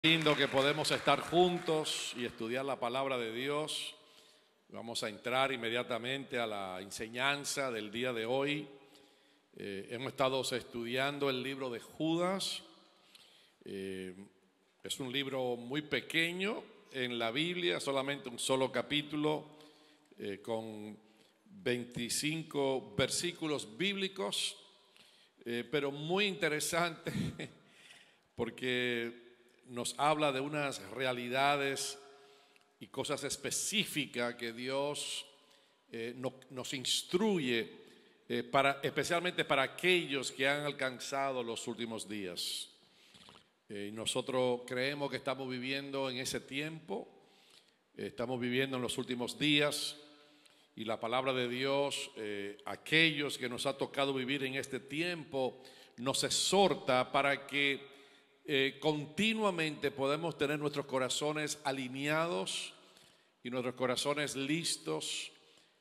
Lindo que podemos estar juntos y estudiar la palabra de Dios. Vamos a entrar inmediatamente a la enseñanza del día de hoy. Hemos estado estudiando el libro de Judas. Es un libro muy pequeño en la Biblia, solamente un solo capítulo con 25 versículos bíblicos, pero muy interesante porque nos habla de unas realidades y cosas específicas que Dios nos instruye especialmente para aquellos que han alcanzado los últimos días. Nosotros creemos que estamos viviendo en ese tiempo, estamos viviendo en los últimos días, y la palabra de Dios, aquellos que nos ha tocado vivir en este tiempo, nos exhorta para que continuamente podemos tener nuestros corazones alineados y nuestros corazones listos,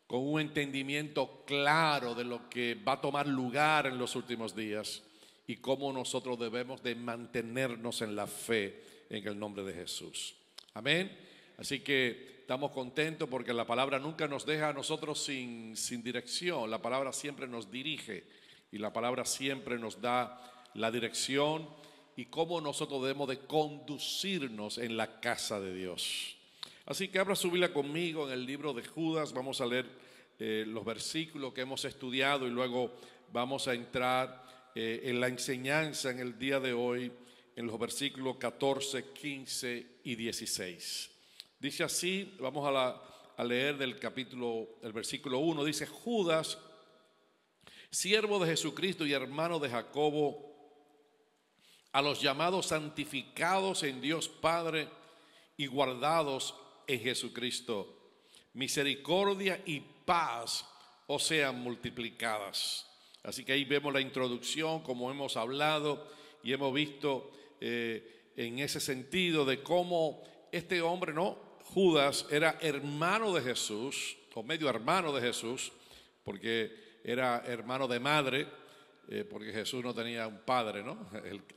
con un entendimiento claro de lo que va a tomar lugar en los últimos días y cómo nosotros debemos de mantenernos en la fe en el nombre de Jesús. Amén. Así que estamos contentos porque la palabra nunca nos deja a nosotros sin dirección. La palabra siempre nos dirige y la palabra siempre nos da la dirección y cómo nosotros debemos de conducirnos en la casa de Dios. Así que abra su Biblia conmigo en el libro de Judas. Vamos a leer los versículos que hemos estudiado y luego vamos a entrar en la enseñanza en el día de hoy, en los versículos 14, 15 y 16. Dice así, vamos a leer del versículo 1, dice: Judas, siervo de Jesucristo y hermano de Jacobo, a los llamados santificados en Dios Padre y guardados en Jesucristo, misericordia y paz os sean multiplicadas. Así que ahí vemos la introducción, como hemos hablado y hemos visto en ese sentido de cómo este hombre, Judas, era hermano de Jesús, o medio hermano de Jesús, porque era hermano de madre, porque Jesús no tenía un padre,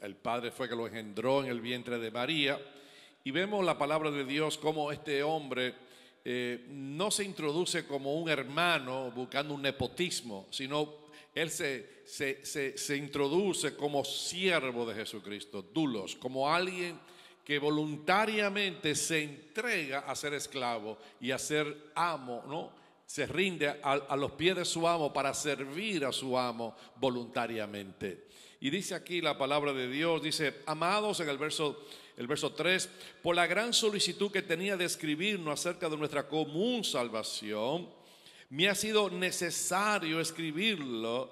El padre fue que lo engendró en el vientre de María. Y vemos la palabra de Dios como este hombre no se introduce como un hermano buscando un nepotismo, sino él se introduce como siervo de Jesucristo, doulos, como alguien que voluntariamente se entrega a ser esclavo y a ser amo, se rinde a los pies de su amo para servir a su amo voluntariamente. Y dice aquí la palabra de Dios, dice: amados, en el verso 3, por la gran solicitud que tenía de escribirnos acerca de nuestra común salvación, me ha sido necesario escribirlos,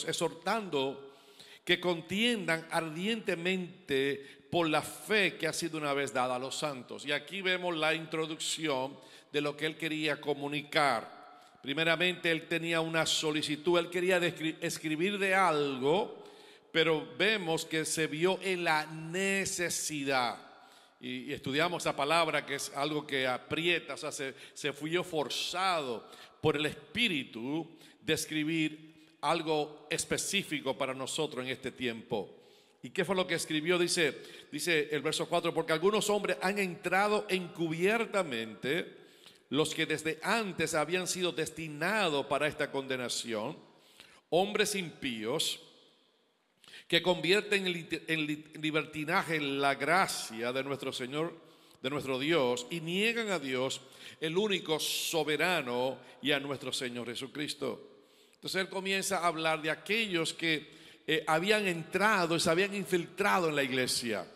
exhortando que contiendan ardientemente por la fe que ha sido una vez dada a los santos. Y aquí vemos la introducción de lo que él quería comunicar. Primeramente, él tenía una solicitud, él quería escribir de algo, pero vemos que se vio en la necesidad. Y estudiamos esa palabra, que es algo que aprieta, o sea, se fue forzado por el Espíritu de escribir algo específico para nosotros en este tiempo. ¿Y qué fue lo que escribió? Dice el verso 4, porque algunos hombres han entrado encubiertamente, los que desde antes habían sido destinados para esta condenación, hombres impíos, que convierten en libertinaje la gracia de nuestro Señor, de nuestro Dios, y niegan a Dios, el único soberano, y a nuestro Señor Jesucristo. Entonces él comienza a hablar de aquellos que habían entrado y se habían infiltrado en la iglesia,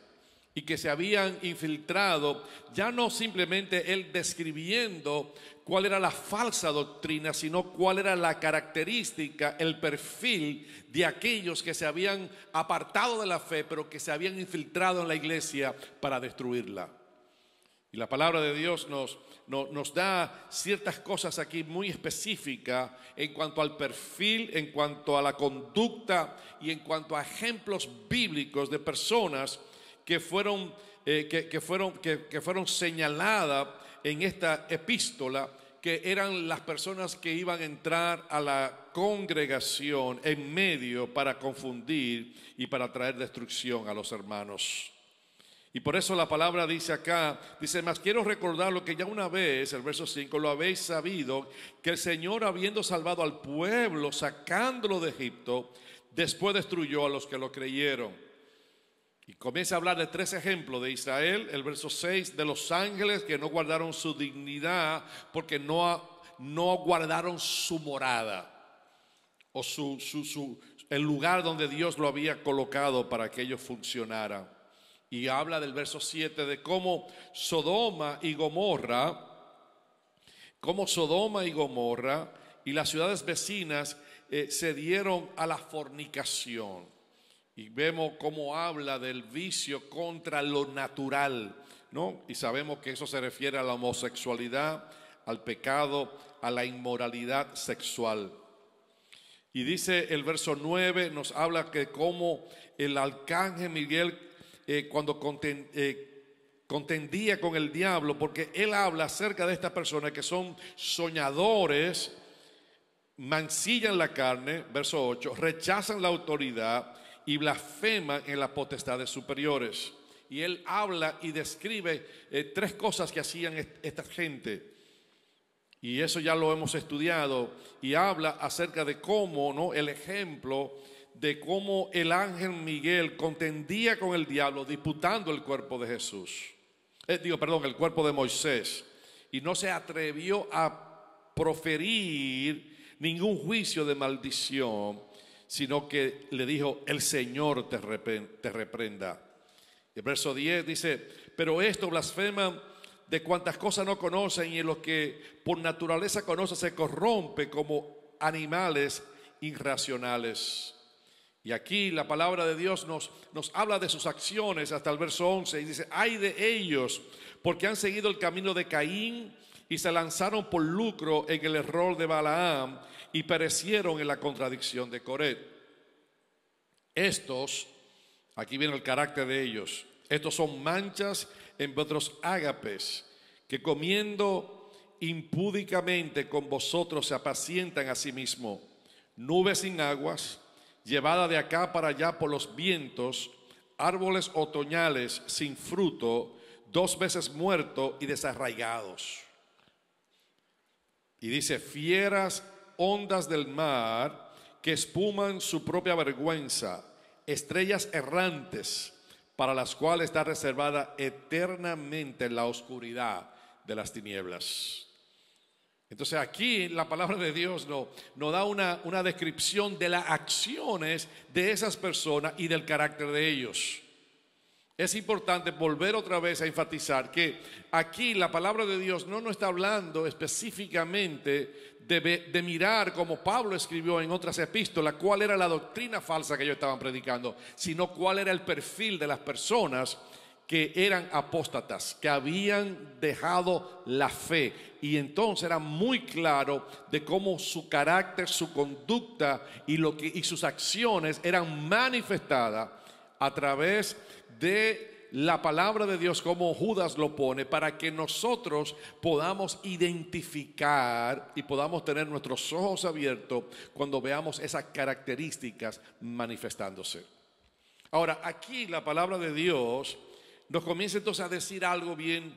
y que se habían infiltrado, ya no simplemente él describiendo cuál era la falsa doctrina, sino cuál era la característica, el perfil de aquellos que se habían apartado de la fe, pero que se habían infiltrado en la iglesia para destruirla. Y la palabra de Dios nos da ciertas cosas aquí muy específicas en cuanto al perfil, en cuanto a la conducta y en cuanto a ejemplos bíblicos de personas que fueron señaladas en esta epístola, que eran las personas que iban a entrar a la congregación en medio para confundir y para traer destrucción a los hermanos. Y por eso la palabra dice acá, dice, mas quiero recordar lo que ya una vez, el verso 5, lo habéis sabido, que el Señor, habiendo salvado al pueblo, sacándolo de Egipto, después destruyó a los que lo creyeron. Y comienza a hablar de 3 ejemplos de Israel. El verso 6, de los ángeles que no guardaron su dignidad porque no guardaron su morada o el lugar donde Dios lo había colocado para que ellos funcionaran. Y habla del verso 7 de cómo Sodoma y Gomorra y las ciudades vecinas se dieron a la fornicación. Y vemos cómo habla del vicio contra lo natural, ¿no? Y sabemos que eso se refiere a la homosexualidad, al pecado, a la inmoralidad sexual. Y dice el verso 9, nos habla que como el arcángel Miguel cuando contendía con el diablo, porque él habla acerca de estas personas que son soñadores, mancillan la carne, verso 8, rechazan la autoridad y blasfeman en las potestades superiores. Y él habla y describe 3 cosas que hacían esta gente. Y eso ya lo hemos estudiado. Y habla acerca de cómo, ¿no?, el ejemplo de cómo el ángel Miguel contendía con el diablo disputando el cuerpo de Jesús. El cuerpo de Moisés. Y no se atrevió a proferir ningún juicio de maldición, sino que le dijo, el Señor te reprenda. El verso 10 dice, pero esto blasfeman de cuantas cosas no conocen, y en lo que por naturaleza conocen se corrompe como animales irracionales. Y aquí la palabra de Dios nos habla de sus acciones hasta el verso 11 y dice, ay de ellos, porque han seguido el camino de Caín y se lanzaron por lucro en el error de Balaam y perecieron en la contradicción de Coré. Estos, aquí viene el carácter de ellos, estos son manchas en vuestros ágapes, que comiendo impúdicamente con vosotros se apacientan a sí mismos, nubes sin aguas, llevada de acá para allá por los vientos, árboles otoñales sin fruto, 2 veces muertos y desarraigados. Y dice, fieras ondas del mar que espuman su propia vergüenza, estrellas errantes para las cuales está reservada eternamente la oscuridad de las tinieblas. Entonces aquí la palabra de Dios nos da una descripción de las acciones de esas personas y del carácter de ellos. Es importante volver otra vez a enfatizar que aquí la palabra de Dios no nos está hablando específicamente de mirar, como Pablo escribió en otras epístolas, cuál era la doctrina falsa que ellos estaban predicando, sino cuál era el perfil de las personas que eran apóstatas, que habían dejado la fe. Y entonces era muy claro de cómo su carácter, su conducta y sus acciones eran manifestadas a través de la palabra de Dios, como Judas lo pone, para que nosotros podamos identificar y podamos tener nuestros ojos abiertos cuando veamos esas características manifestándose. Ahora, aquí la palabra de Dios nos comienza entonces a decir algo bien.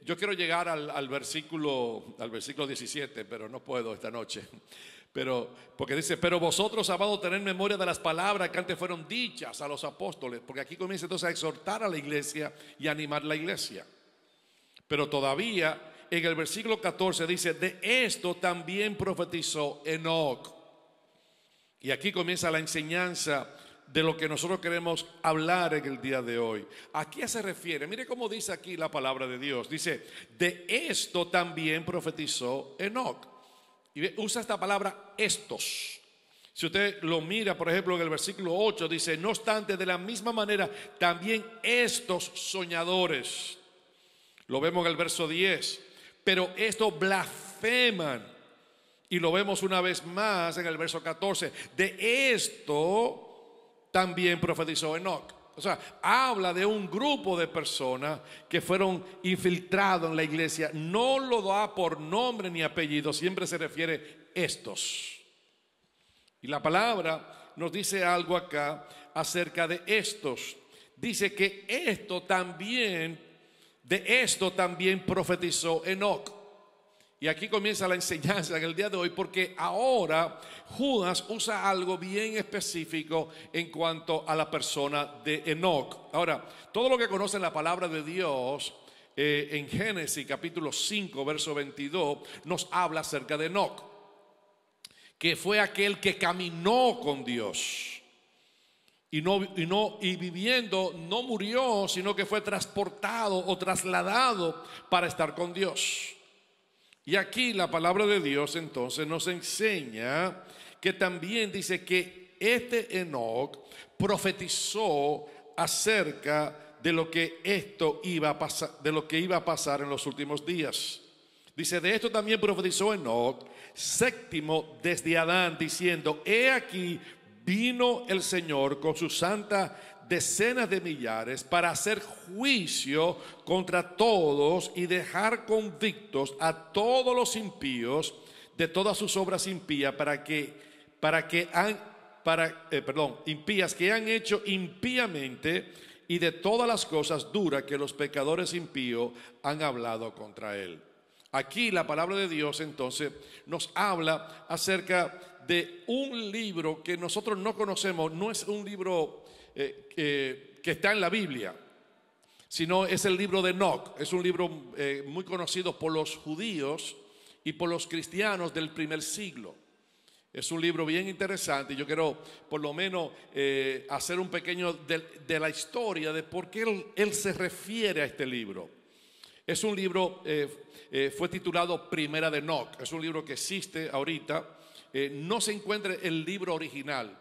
Yo quiero llegar al versículo 17, pero no puedo esta noche. Porque dice, pero vosotros, amados, tener memoria de las palabras que antes fueron dichas a los apóstoles. Porque aquí comienza entonces a exhortar a la iglesia y a animar la iglesia. Pero todavía en el versículo 14 dice, de esto también profetizó Enoc. Y aquí comienza la enseñanza de lo que nosotros queremos hablar en el día de hoy. ¿A qué se refiere? Mire cómo dice aquí la palabra de Dios. Dice, de esto también profetizó Enoc. Y usa esta palabra estos. Si usted lo mira, por ejemplo, en el versículo 8, dice, no obstante, de la misma manera, también estos soñadores. Lo vemos en el verso 10. Pero estos blasfeman. Y lo vemos una vez más en el verso 14. De esto también profetizó Enoc. O sea, habla de un grupo de personas que fueron infiltrados en la iglesia. No lo da por nombre ni apellido, siempre se refiere estos. Y la palabra nos dice algo acá acerca de estos. dice que de esto también profetizó Enoc. Y aquí comienza la enseñanza en el día de hoy, porque ahora Judas usa algo bien específico en cuanto a la persona de Enoc. Ahora, todo lo que conocen la palabra de Dios en Génesis capítulo 5, verso 22, nos habla acerca de Enoc, que fue aquel que caminó con Dios. Y viviendo no murió, sino que fue transportado o trasladado para estar con Dios. Y aquí la palabra de Dios entonces nos enseña que también dice que este Enoc profetizó acerca de lo que iba a pasar en los últimos días. Dice, de esto también profetizó Enoc, séptimo desde Adán, diciendo, he aquí vino el Señor con su santa decenas de millares para hacer juicio contra todos y dejar convictos a todos los impíos de todas sus obras impías impías que han hecho impíamente y de todas las cosas duras que los pecadores impíos han hablado contra él. Aquí la palabra de Dios entonces nos habla acerca de un libro que nosotros no conocemos. No es un libro que está en la Biblia, sino es el libro de Enoc. Es un libro muy conocido por los judíos y por los cristianos del primer siglo. Es un libro bien interesante y yo quiero por lo menos hacer un pequeño de la historia de por qué él se refiere a este libro. Es un libro, fue titulado Primera de Enoc. Es un libro que existe ahorita. No se encuentra el libro original,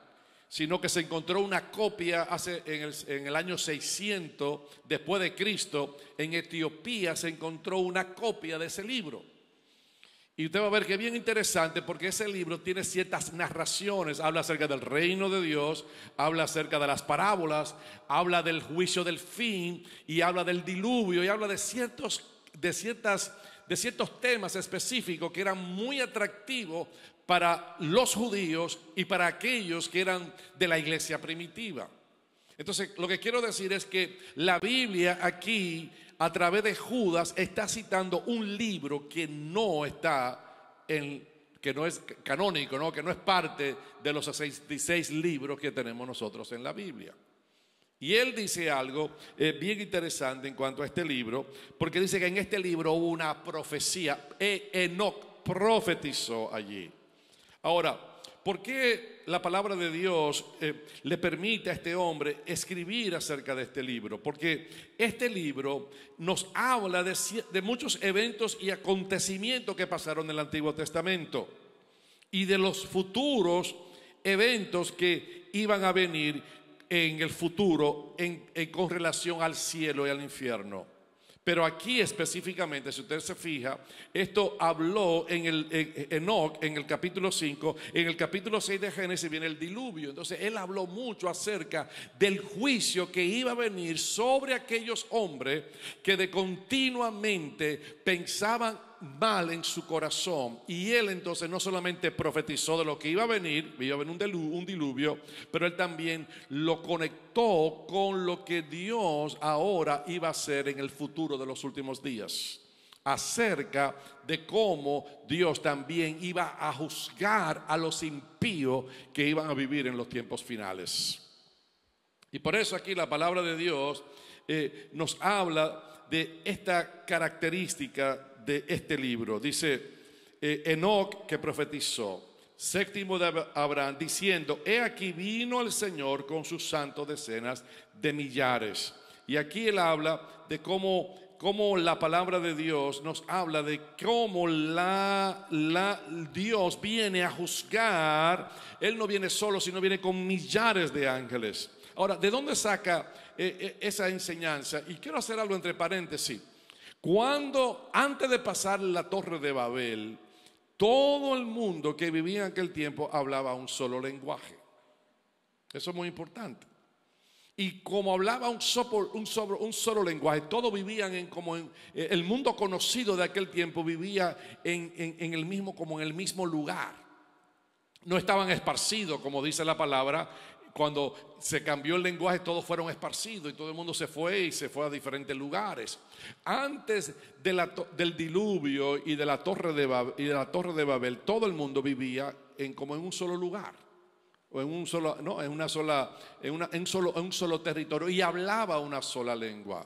sino que se encontró una copia en el año 600 después de Cristo. En Etiopía se encontró una copia de ese libro. Y usted va a ver que es bien interesante porque ese libro tiene ciertas narraciones. Habla acerca del reino de Dios, habla acerca de las parábolas, habla del juicio del fin y habla del diluvio y habla de ciertos temas específicos que eran muy atractivos para los judíos y para aquellos que eran de la iglesia primitiva. Entonces, lo que quiero decir es que la Biblia aquí, a través de Judas, está citando un libro que no es canónico, ¿no? Que no es parte de los 66 libros que tenemos nosotros en la Biblia. Y él dice algo bien interesante en cuanto a este libro, porque dice que en este libro hubo una profecía. Enoc profetizó allí. Ahora, ¿por qué la palabra de Dios le permite a este hombre escribir acerca de este libro? Porque este libro nos habla de muchos eventos y acontecimientos que pasaron en el Antiguo Testamento y de los futuros eventos que iban a venir en el futuro con relación al cielo y al infierno. Pero aquí específicamente, si usted se fija, esto habló en Enoc en el capítulo 5, en el capítulo 6 de Génesis viene el diluvio. Entonces él habló mucho acerca del juicio que iba a venir sobre aquellos hombres que de continuamente pensaban mal en su corazón. Y él entonces no solamente profetizó de lo que iba a venir un diluvio, pero él también lo conectó con lo que Dios ahora iba a hacer en el futuro de los últimos días, acerca de cómo Dios también iba a juzgar a los impíos que iban a vivir en los tiempos finales. Y por eso aquí la palabra de Dios nos habla de esta característica de este libro. Dice Enoc que profetizó, séptimo de Abraham, diciendo, he aquí vino el Señor con sus santos decenas de millares. Y aquí él habla de cómo la palabra de Dios nos habla de cómo Dios viene a juzgar. Él no viene solo, sino viene con millares de ángeles. Ahora, ¿de dónde saca esa enseñanza? Y quiero hacer algo entre paréntesis. Antes de pasar la Torre de Babel, todo el mundo que vivía en aquel tiempo hablaba un solo lenguaje. Eso es muy importante. Y como hablaba un solo lenguaje, todos vivían el mundo conocido de aquel tiempo vivía en el mismo lugar. No estaban esparcidos, como dice la palabra, cuando se cambió el lenguaje, todos fueron esparcidos y todo el mundo se fue a diferentes lugares. Antes del diluvio y de la torre de Babel, todo el mundo vivía como en un solo lugar, o en un solo territorio, y hablaba una sola lengua.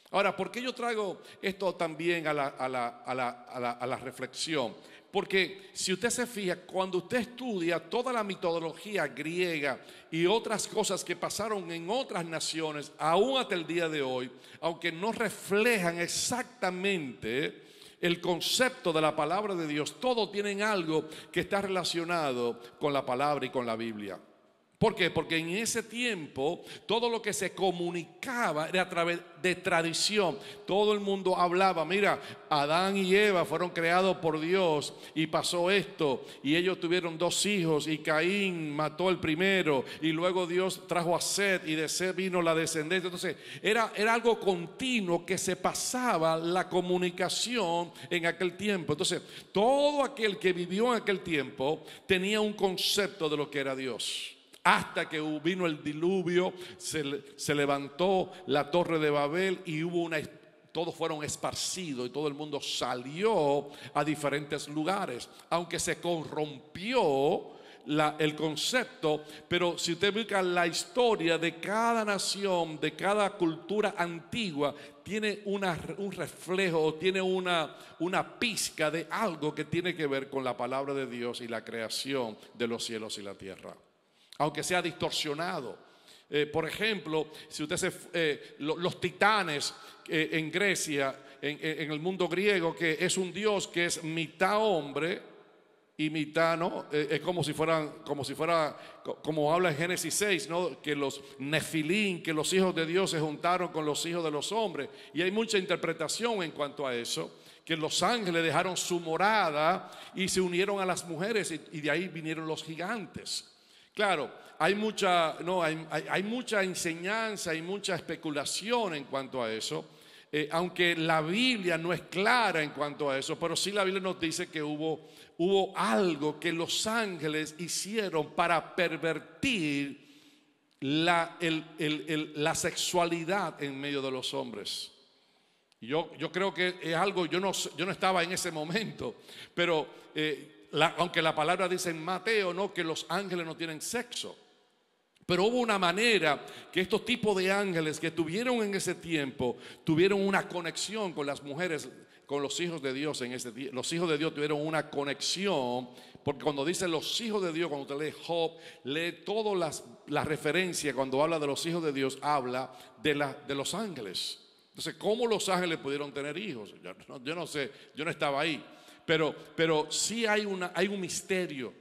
Ahora, ¿por qué yo traigo esto también a la reflexión? Porque si usted se fija, cuando usted estudia toda la mitología griega y otras cosas que pasaron en otras naciones, aún hasta el día de hoy, aunque no reflejan exactamente el concepto de la palabra de Dios, todos tienen algo que está relacionado con la palabra y con la Biblia. ¿Por qué? Porque en ese tiempo todo lo que se comunicaba era a través de tradición. Todo el mundo hablaba, mira, Adán y Eva fueron creados por Dios y pasó esto, y ellos tuvieron 2 hijos y Caín mató el primero y luego Dios trajo a Set y de Set vino la descendencia. Entonces era algo continuo que se pasaba la comunicación en aquel tiempo. Entonces todo aquel que vivió en aquel tiempo tenía un concepto de lo que era Dios. Hasta que vino el diluvio, se levantó la torre de Babel y todos fueron esparcidos y todo el mundo salió a diferentes lugares. Aunque se corrompió el concepto, pero si usted busca la historia de cada nación, de cada cultura antigua, tiene un reflejo o tiene una pizca de algo que tiene que ver con la palabra de Dios y la creación de los cielos y la tierra. Aunque sea distorsionado. Por ejemplo, si usted los titanes en Grecia, en el mundo griego, que es un dios que es mitad hombre y mitad, ¿no? Es como habla en Génesis 6, ¿no? Que los Nefilín, que los hijos de Dios se juntaron con los hijos de los hombres. Y hay mucha interpretación en cuanto a eso, que los ángeles dejaron su morada y se unieron a las mujeres y de ahí vinieron los gigantes. Claro, hay mucha enseñanza y mucha especulación en cuanto a eso, aunque la Biblia no es clara en cuanto a eso, pero sí la Biblia nos dice que hubo algo que los ángeles hicieron para pervertir la sexualidad en medio de los hombres. Yo creo que es algo, yo no estaba en ese momento, pero aunque la palabra dice en Mateo, ¿no?, que los ángeles no tienen sexo. Pero hubo una manera que estos tipos de ángeles que tuvieron en ese tiempo, tuvieron una conexión con las mujeres, con los hijos de Dios en ese tiempo. Los hijos de Dios tuvieron una conexión, porque cuando dice los hijos de Dios, cuando usted lee Job, lee todas las referencias, cuando habla de los hijos de Dios, habla de los ángeles. Entonces, ¿cómo los ángeles pudieron tener hijos? Yo no sé, yo no estaba ahí. Pero sí hay un misterio.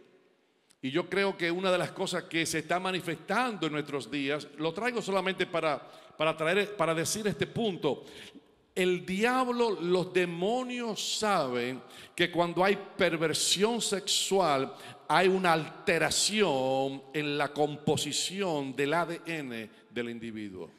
Y yo creo que una de las cosas que se está manifestando en nuestros días, lo traigo solamente para decir este punto. El diablo, los demonios saben que cuando hay perversión sexual, hay una alteración en la composición del ADN del individuo.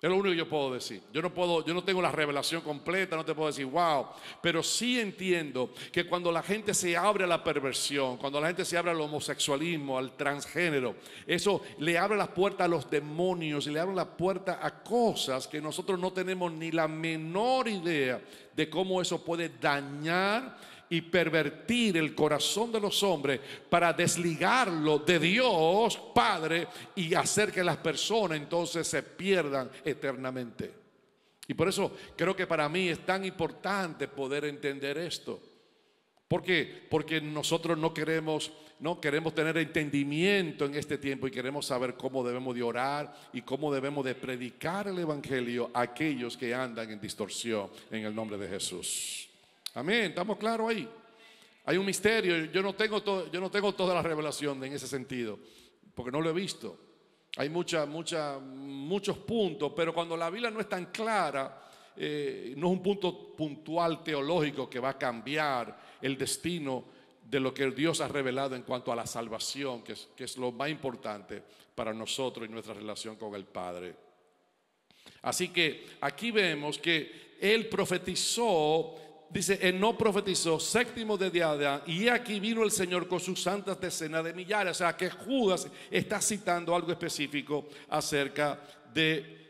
Es lo único que yo puedo decir. Yo no tengo la revelación completa, no te puedo decir wow, pero sí entiendo que cuando la gente se abre a la perversión, cuando la gente se abre al homosexualismo, al transgénero, eso le abre la puerta a los demonios y le abre la puerta a cosas que nosotros no tenemos ni la menor idea de cómo eso puede dañar y pervertir el corazón de los hombres para desligarlo de Dios Padre y hacer que las personas entonces se pierdan eternamente. Y por eso creo que para mí es tan importante poder entender esto. ¿Por qué? Porque nosotros no queremos tener entendimiento en este tiempo y queremos saber cómo debemos de orar y cómo debemos de predicar el evangelio a aquellos que andan en distorsión en el nombre de Jesús. Amén, ¿estamos claros ahí? Hay un misterio, yo no tengo toda la revelación en ese sentido, porque no lo he visto. Hay muchos puntos, pero cuando la Biblia no es tan clara, no es un punto puntual teológico que va a cambiar el destino de lo que Dios ha revelado en cuanto a la salvación, que es lo más importante para nosotros y nuestra relación con el Padre. Así que aquí vemos que Él profetizó dice, Enoc profetizó, séptimo de Adán, y aquí vino el Señor con sus santas decenas de millares. O sea que Judas está citando algo específico acerca de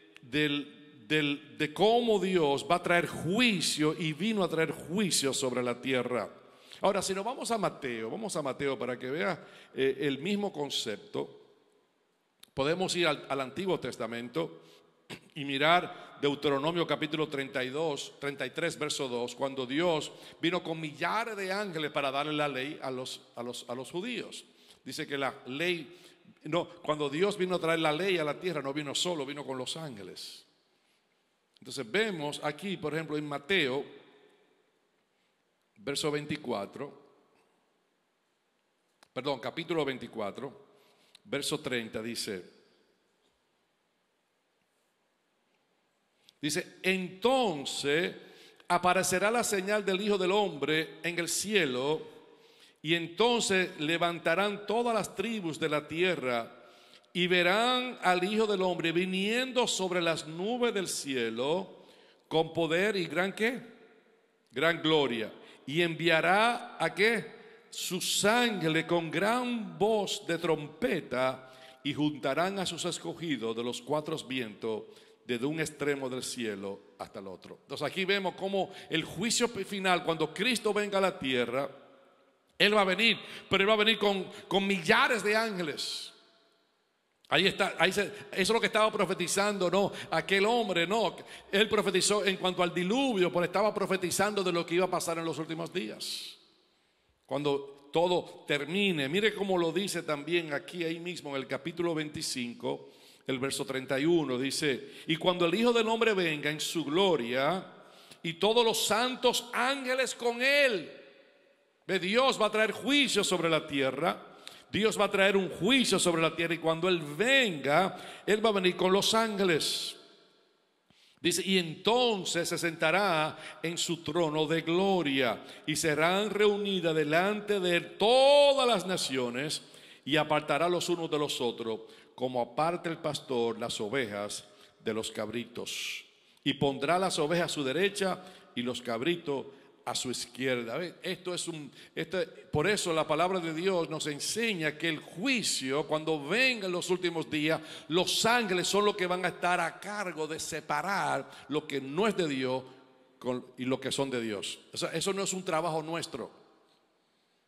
cómo Dios va a traer juicio y vino a traer juicio sobre la tierra. Ahora, si nos vamos a Mateo para que vea el mismo concepto. Podemos ir al Antiguo Testamento y mirar Deuteronomio capítulo 33, verso 2, cuando Dios vino con millares de ángeles para darle la ley a los judíos. Dice que la ley, no, cuando Dios vino a traer la ley a la tierra, no vino solo, vino con los ángeles. Entonces vemos aquí, por ejemplo, en Mateo, verso 24, perdón, capítulo 24, verso 30, dice, entonces aparecerá la señal del Hijo del Hombre en el cielo, y entonces levantarán todas las tribus de la tierra y verán al Hijo del Hombre viniendo sobre las nubes del cielo con poder y gran ¿qué? Gran gloria. Y enviará ¿a qué? Sus ángeles con gran voz de trompeta, y juntarán a sus escogidos de los cuatro vientos, desde un extremo del cielo hasta el otro. Entonces aquí vemos cómo el juicio final, cuando Cristo venga a la tierra, Él va a venir, pero Él va a venir con millares de ángeles. Ahí está, eso es lo que estaba profetizando, ¿no? Aquel hombre, ¿no? Él profetizó en cuanto al diluvio, pero estaba profetizando de lo que iba a pasar en los últimos días. Cuando todo termine. Mire cómo lo dice también aquí, ahí mismo, en el capítulo 25, el verso 31, dice, y cuando el Hijo del Hombre venga en su gloria, y todos los santos ángeles con Él. Dios va a traer juicio sobre la tierra. Dios va a traer un juicio sobre la tierra, y cuando Él venga, Él va a venir con los ángeles. Dice, y entonces se sentará en su trono de gloria, y serán reunidas delante de Él todas las naciones, y apartará los unos de los otros, como aparta el pastor las ovejas de los cabritos. Y pondrá las ovejas a su derecha y los cabritos a su izquierda. Por eso la palabra de Dios nos enseña que el juicio, cuando venga en los últimos días, los ángeles son los que van a estar a cargo de separar lo que no es de Dios y lo que son de Dios. Eso no es un trabajo nuestro.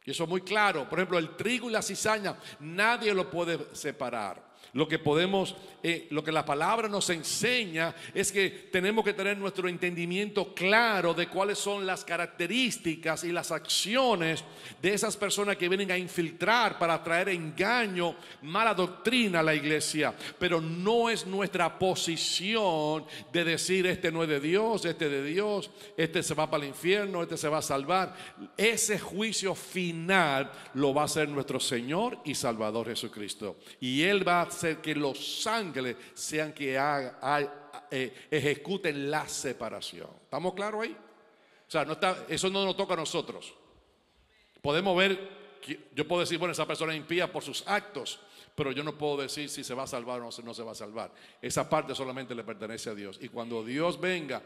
Y eso es muy claro. Por ejemplo, el trigo y la cizaña, nadie lo puede separar. Lo que la palabra nos enseña es que tenemos que tener nuestro entendimiento claro de cuáles son las características y las acciones de esas personas que vienen a infiltrar para traer engaño, mala doctrina a la iglesia. Pero no es nuestra posición de decir este no es de Dios, este es de Dios, este se va para el infierno, este se va a salvar. Ese juicio final lo va a hacer nuestro Señor y Salvador Jesucristo. Y Él va a hacer que los ángeles sean que ejecuten la separación. ¿Estamos claros ahí? O sea, eso no nos toca a nosotros. Podemos ver, yo puedo decir, bueno, esa persona es impía por sus actos, pero yo no puedo decir si se va a salvar o no se va a salvar. Esa parte solamente le pertenece a Dios. Y cuando Dios venga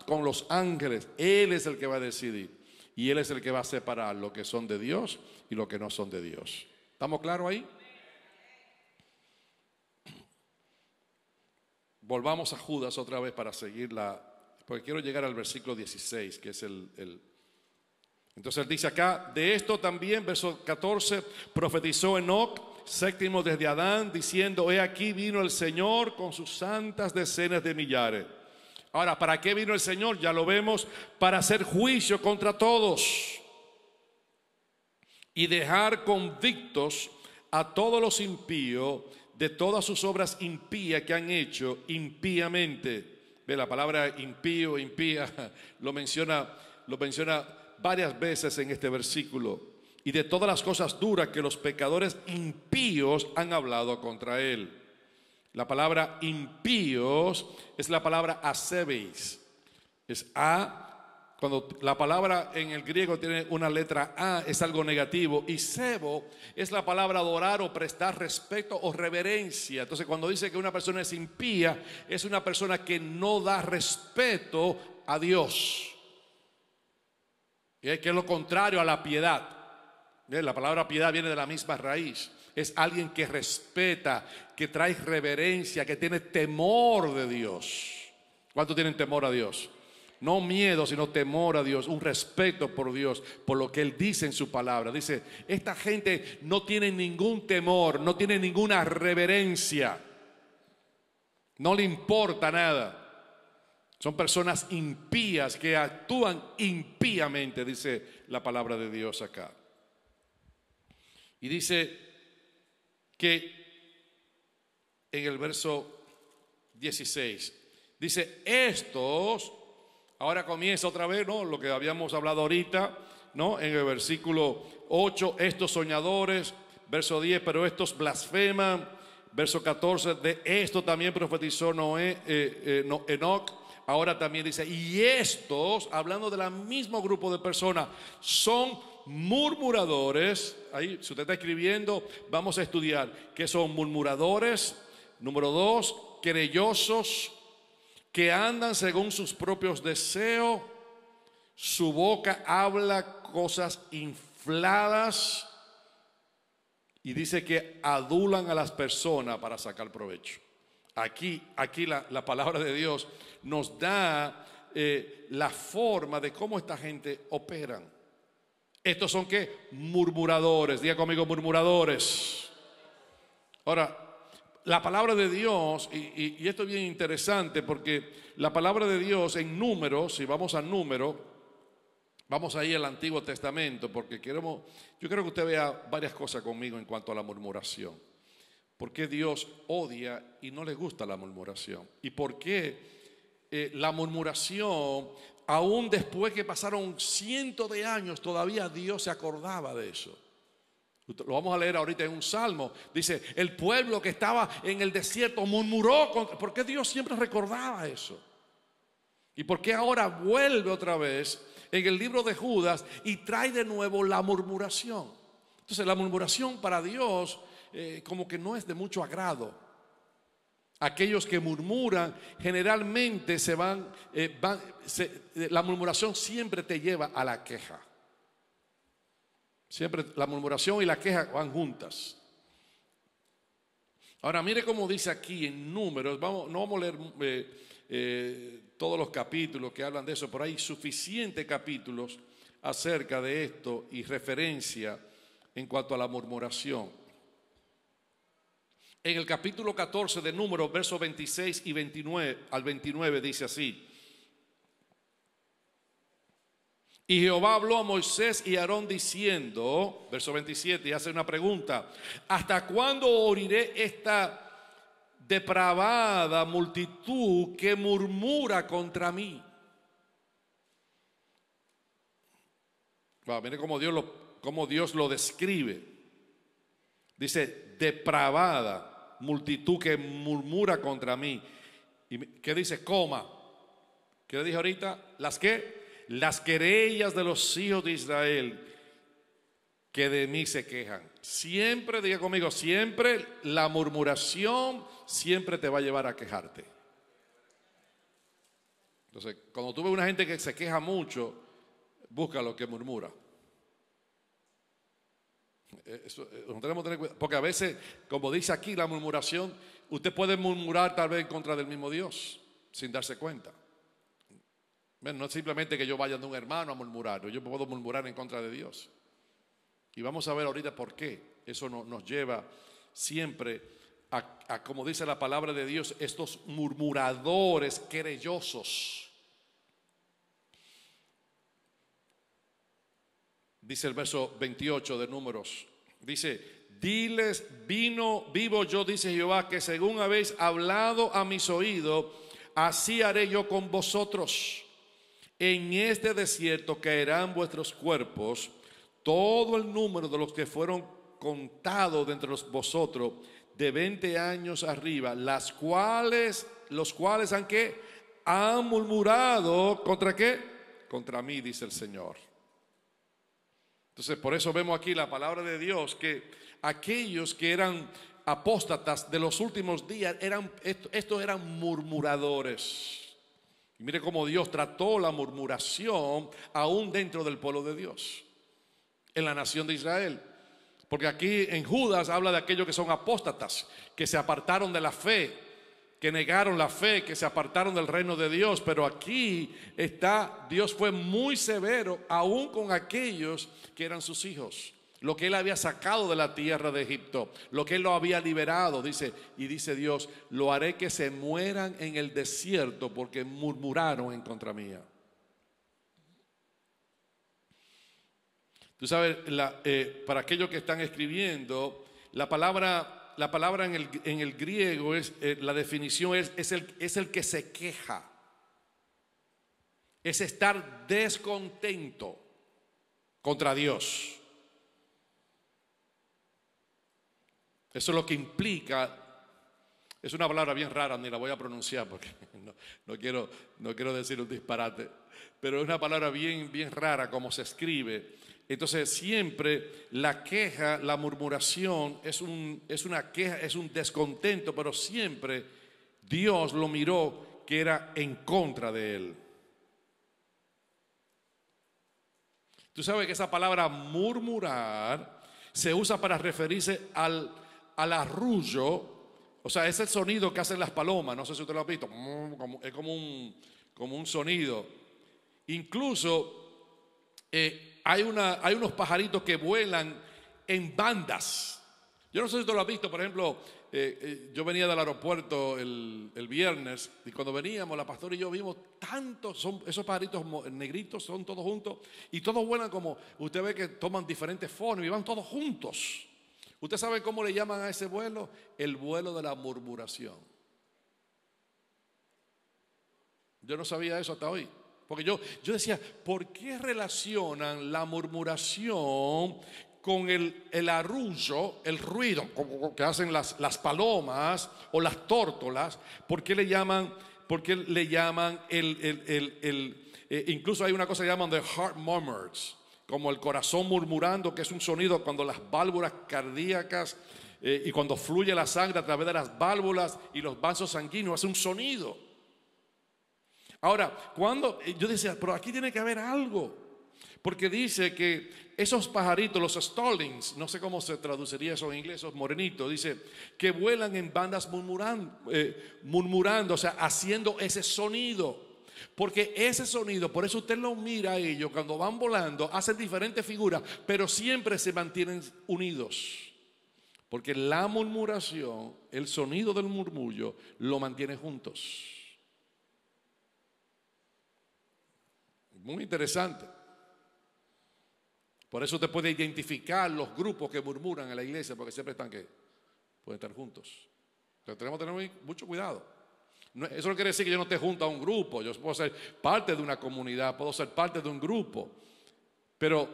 con los ángeles, Él es el que va a decidir. Y Él es el que va a separar lo que son de Dios y lo que no son de Dios. ¿Estamos claros ahí? Volvamos a Judas otra vez para seguirla, porque quiero llegar al versículo 16, que es Entonces él dice acá, de esto también, verso 14, profetizó Enoc, séptimo desde Adán, diciendo, he aquí vino el Señor con sus santas decenas de millares. Ahora, ¿para qué vino el Señor? Ya lo vemos, para hacer juicio contra todos y dejar convictos a todos los impíos de todas sus obras impías que han hecho impíamente. Ve, la palabra impío, impía, lo menciona varias veces en este versículo. Y de todas las cosas duras que los pecadores impíos han hablado contra él. La palabra impíos es la palabra asebeis. Es cuando la palabra en el griego tiene una letra A, es algo negativo. Y sebo es la palabra adorar o prestar respeto o reverencia. Entonces cuando dice que una persona es impía, es una persona que no da respeto a Dios, que es lo contrario a la piedad. La palabra piedad viene de la misma raíz. Es alguien que respeta, que trae reverencia, que tiene temor de Dios. ¿Cuántos tienen temor a Dios? No miedo, sino temor a Dios, un respeto por Dios, por lo que Él dice en su palabra. Dice, esta gente no tiene ningún temor, no tiene ninguna reverencia, no le importa nada. Son personas impías que actúan impíamente, dice la palabra de Dios acá. Y dice que en el verso 16, dice, estos, ahora comienza otra vez, ¿no?, lo que habíamos hablado ahorita, ¿no?, en el versículo 8, estos soñadores, verso 10, pero estos blasfeman, verso 14, de esto también profetizó Enoc. Ahora también dice, y estos, hablando del mismo grupo de personas, son murmuradores. Ahí, si usted está escribiendo, vamos a estudiar qué son murmuradores. Número 2, querellosos, que andan según sus propios deseos. Su boca habla cosas infladas. Y dice que adulan a las personas para sacar provecho. Aquí la palabra de Dios nos da la forma de cómo esta gente operan. Estos son ¿qué? Murmuradores. Diga conmigo, murmuradores. Ahora, la palabra de Dios, y esto es bien interesante porque la palabra de Dios en Números, si vamos a Números, vamos ahí al Antiguo Testamento, porque yo quiero que usted vea varias cosas conmigo en cuanto a la murmuración. ¿Por qué Dios odia y no le gusta la murmuración? ¿Y por qué la murmuración, aún después que pasaron cientos de años, todavía Dios se acordaba de eso? Lo vamos a leer ahorita en un salmo. Dice, el pueblo que estaba en el desierto murmuró. ¿Por qué Dios siempre recordaba eso? ¿Y por qué ahora vuelve otra vez en el libro de Judas y trae de nuevo la murmuración? Entonces la murmuración para Dios como que no es de mucho agrado. Aquellos que murmuran generalmente la murmuración siempre te lleva a la queja. Siempre la murmuración y la queja van juntas. Ahora mire cómo dice aquí en Números, no vamos a leer todos los capítulos que hablan de eso, pero hay suficientes capítulos acerca de esto y referencia en cuanto a la murmuración. En el capítulo 14 de Números, versos 26 y 29 al 29 dice así: y Jehová habló a Moisés y a Aarón diciendo, verso 27, y hace una pregunta: ¿hasta cuándo oiré esta depravada multitud que murmura contra mí? Mire cómo Dios lo describe. Dice, depravada multitud que murmura contra mí. ¿Y qué dice? Coma. ¿Qué le dije ahorita? ¿Las qué? Las querellas de los hijos de Israel que de mí se quejan. Siempre, diga conmigo, siempre la murmuración siempre te va a llevar a quejarte. Entonces, cuando tú ves una gente que se queja mucho, busca lo que murmura. No tenemos que tener cuidado, porque a veces, como dice aquí, la murmuración, usted puede murmurar tal vez en contra del mismo Dios sin darse cuenta. No es simplemente que yo vaya de un hermano a murmurar, yo puedo murmurar en contra de Dios. Y vamos a ver ahorita por qué eso nos lleva siempre a, como dice la palabra de Dios, estos murmuradores querellosos. Dice el verso 28 de Números, dice, diles, vivo yo, dice Jehová, que según habéis hablado a mis oídos, así haré yo con vosotros. En este desierto caerán vuestros cuerpos, todo el número de los que fueron contados de entre vosotros, de 20 años arriba, los cuales han ¿qué? Han murmurado, ¿contra qué? Contra mí, dice el Señor. Entonces, por eso vemos aquí la palabra de Dios, que aquellos que eran apóstatas de los últimos días, estos eran murmuradores. Y mire cómo Dios trató la murmuración aún dentro del pueblo de Dios, en la nación de Israel. Porque aquí en Judas habla de aquellos que son apóstatas, que se apartaron de la fe, que negaron la fe, que se apartaron del reino de Dios. Pero aquí está, Dios fue muy severo aún con aquellos que eran sus hijos. Lo que él había sacado de la tierra de Egipto, lo que él lo había liberado, dice, y dice Dios, lo haré que se mueran en el desierto porque murmuraron en contra mía. Tú sabes, para aquellos que están escribiendo, la palabra en el griego, la definición es el que se queja, es estar descontento contra Dios. Eso es lo que implica. Es una palabra bien rara, ni la voy a pronunciar porque no quiero decir un disparate, pero es una palabra bien rara como se escribe. Entonces siempre la queja, la murmuración es una queja, es un descontento, pero siempre Dios lo miró que era en contra de él. Tú sabes que esa palabra murmurar se usa para referirse al arrullo. O sea, es el sonido que hacen las palomas. No sé si usted lo ha visto. Es como un sonido. Incluso hay unos pajaritos que vuelan en bandas. Yo no sé si usted lo ha visto. Por ejemplo, yo venía del aeropuerto el viernes y cuando veníamos, la pastora y yo vimos tantos, esos pajaritos negritos, son todos juntos y todos vuelan como, usted ve que toman diferentes formas y van todos juntos. ¿Usted sabe cómo le llaman a ese vuelo? El vuelo de la murmuración. Yo no sabía eso hasta hoy. Porque yo decía, ¿por qué relacionan la murmuración con el arrullo, el ruido que hacen las palomas o las tórtolas? ¿Por qué le llaman incluso hay una cosa que llaman the heart murmurs, como el corazón murmurando, que es un sonido cuando las válvulas cardíacas y cuando fluye la sangre a través de las válvulas y los vasos sanguíneos, hace un sonido. Ahora, cuando yo decía, pero aquí tiene que haber algo, porque dice que esos pajaritos, los starlings, no sé cómo se traduciría eso en inglés, esos morenitos, dice que vuelan en bandas murmurando, o sea, haciendo ese sonido. Porque ese sonido, por eso usted lo mira a ellos cuando van volando, hacen diferentes figuras, pero siempre se mantienen unidos. Porque la murmuración, el sonido del murmullo, lo mantiene juntos. Muy interesante. Por eso usted puede identificar los grupos que murmuran en la iglesia, porque siempre pueden estar juntos. Entonces tenemos que tener mucho cuidado. Eso no quiere decir que yo no esté junto a un grupo. Yo puedo ser parte de una comunidad, puedo ser parte de un grupo. Pero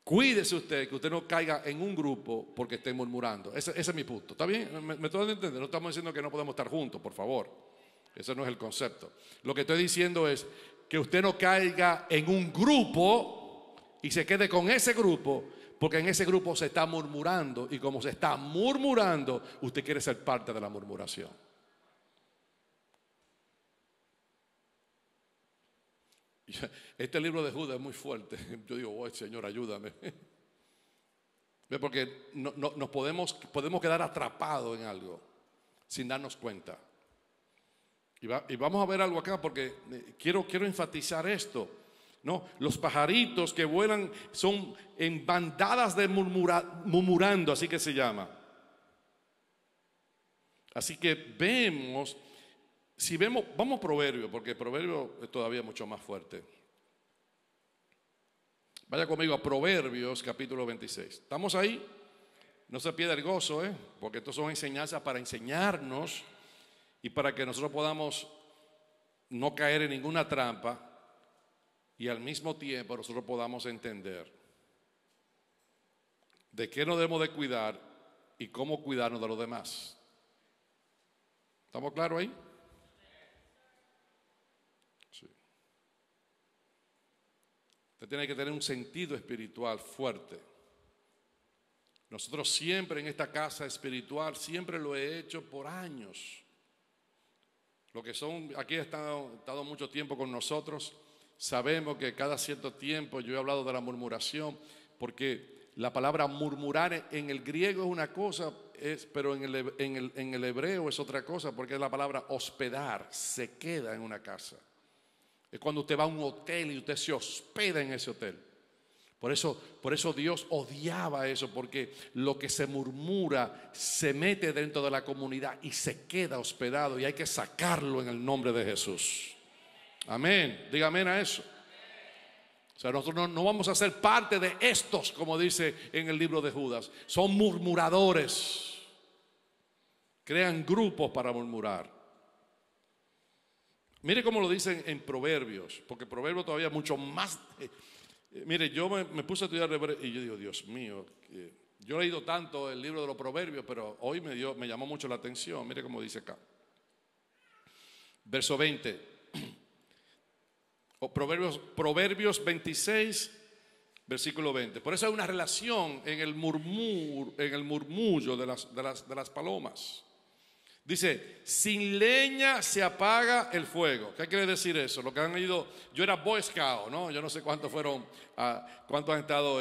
cuídese usted que usted no caiga en un grupo porque esté murmurando. Ese es mi punto. ¿Está bien? ¿Me estoy entendiendo? No estamos diciendo que no podemos estar juntos, por favor. Ese no es el concepto. Lo que estoy diciendo es que usted no caiga en un grupo y se quede con ese grupo, porque en ese grupo se está murmurando, y como se está murmurando, usted quiere ser parte de la murmuración. Este libro de Judas es muy fuerte. Yo digo, oh, Señor, ayúdame. Porque nos podemos quedar atrapados en algo sin darnos cuenta. Y vamos a ver algo acá porque quiero enfatizar esto. No, los pajaritos que vuelan son en bandadas de murmurando, así que se llama. Así que vemos. Si vemos, vamos a Proverbios, porque Proverbios es todavía mucho más fuerte. Vaya conmigo a Proverbios capítulo 26. ¿Estamos ahí? No se pierda el gozo, porque estos son enseñanzas para enseñarnos y para que nosotros podamos no caer en ninguna trampa y al mismo tiempo nosotros podamos entender de qué nos debemos de cuidar y cómo cuidarnos de los demás. ¿Estamos claros ahí? Usted tiene que tener un sentido espiritual fuerte. Nosotros siempre en esta casa espiritual, siempre lo he hecho por años. Los que son aquí han estado mucho tiempo con nosotros, sabemos que cada cierto tiempo yo he hablado de la murmuración, porque la palabra murmurar en el griego es una cosa, pero en el hebreo es otra cosa, porque es la palabra hospedar, se queda en una casa. Es cuando usted va a un hotel y usted se hospeda en ese hotel. Por eso Dios odiaba eso, porque lo que se murmura se mete dentro de la comunidad y se queda hospedado, y hay que sacarlo en el nombre de Jesús. Amén. Diga amén a eso. O sea, nosotros no vamos a ser parte de estos, como dice en el libro de Judas. Son murmuradores. Crean grupos para murmurar. Mire cómo lo dicen en Proverbios, porque Proverbios todavía mucho más. Mire, yo me puse a estudiar y yo digo, Dios mío, yo he leído tanto el libro de los Proverbios, pero hoy me llamó mucho la atención. Mire cómo dice acá. Verso 20. Proverbios 26, versículo 20. Por eso hay una relación en el murmullo de las palomas. Dice, sin leña se apaga el fuego. ¿Qué quiere decir eso? Lo que han ido, yo era Boy Scout, ¿no? Yo no sé cuántos fueron, cuántos han estado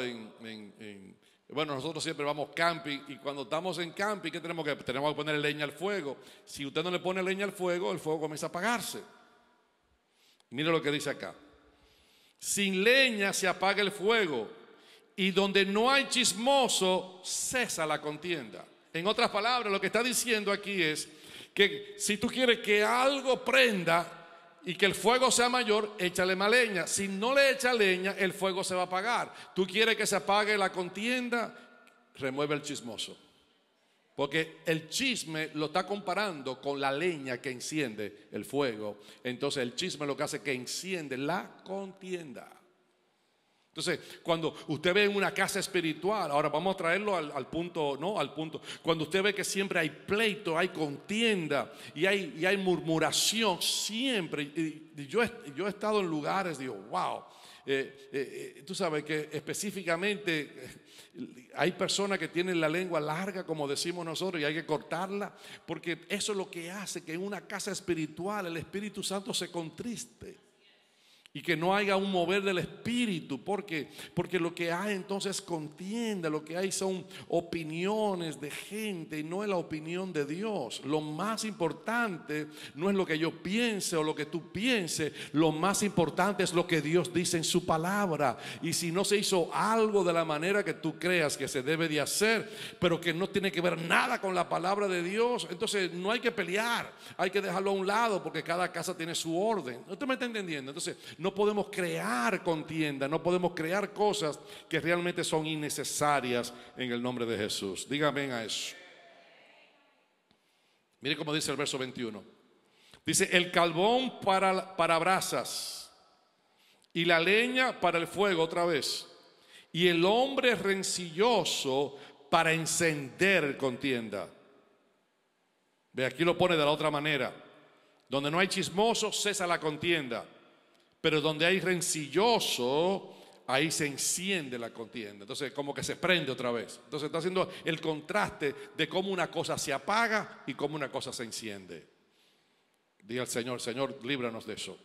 bueno, nosotros siempre vamos camping, y cuando estamos en camping, ¿qué tenemos que poner leña al fuego? Si usted no le pone leña al fuego, el fuego comienza a apagarse. Mire lo que dice acá. Sin leña se apaga el fuego, y donde no hay chismoso, cesa la contienda. En otras palabras, lo que está diciendo aquí es que si tú quieres que algo prenda y que el fuego sea mayor, échale más leña. Si no le echa leña, el fuego se va a apagar. Tú quieres que se apague la contienda, remueve el chismoso. Porque el chisme lo está comparando con la leña que enciende el fuego. Entonces el chisme lo que hace es que enciende la contienda. Entonces, cuando usted ve una casa espiritual, ahora vamos a traerlo al punto, ¿no? Al punto. Cuando usted ve que siempre hay pleito, hay contienda y hay murmuración, siempre. Y yo he estado en lugares, digo, wow. Tú sabes que específicamente hay personas que tienen la lengua larga, como decimos nosotros, y hay que cortarla, porque eso es lo que hace que en una casa espiritual el Espíritu Santo se contriste. Y que no haya un mover del espíritu, porque lo que hay entonces es contienda, lo que hay son opiniones de gente y no es la opinión de Dios. Lo más importante no es lo que yo piense o lo que tú pienses, lo más importante es lo que Dios dice en su palabra. Y si no se hizo algo de la manera que tú creas que se debe de hacer, pero que no tiene que ver nada con la palabra de Dios, entonces no hay que pelear, hay que dejarlo a un lado, porque cada casa tiene su orden. ¿Usted me está entendiendo? Entonces no podemos crear contienda, no podemos crear cosas que realmente son innecesarias en el nombre de Jesús. Dígame a eso. Mire cómo dice el verso 21. Dice, el carbón para brasas y la leña para el fuego, otra vez. Y el hombre rencilloso para encender contienda. Ve, aquí lo pone de la otra manera. Donde no hay chismoso, cesa la contienda. Pero donde hay rencilloso, ahí se enciende la contienda. Entonces como que se prende otra vez. Entonces está haciendo el contraste de cómo una cosa se apaga y cómo una cosa se enciende. Diga al Señor, Señor, líbranos de eso.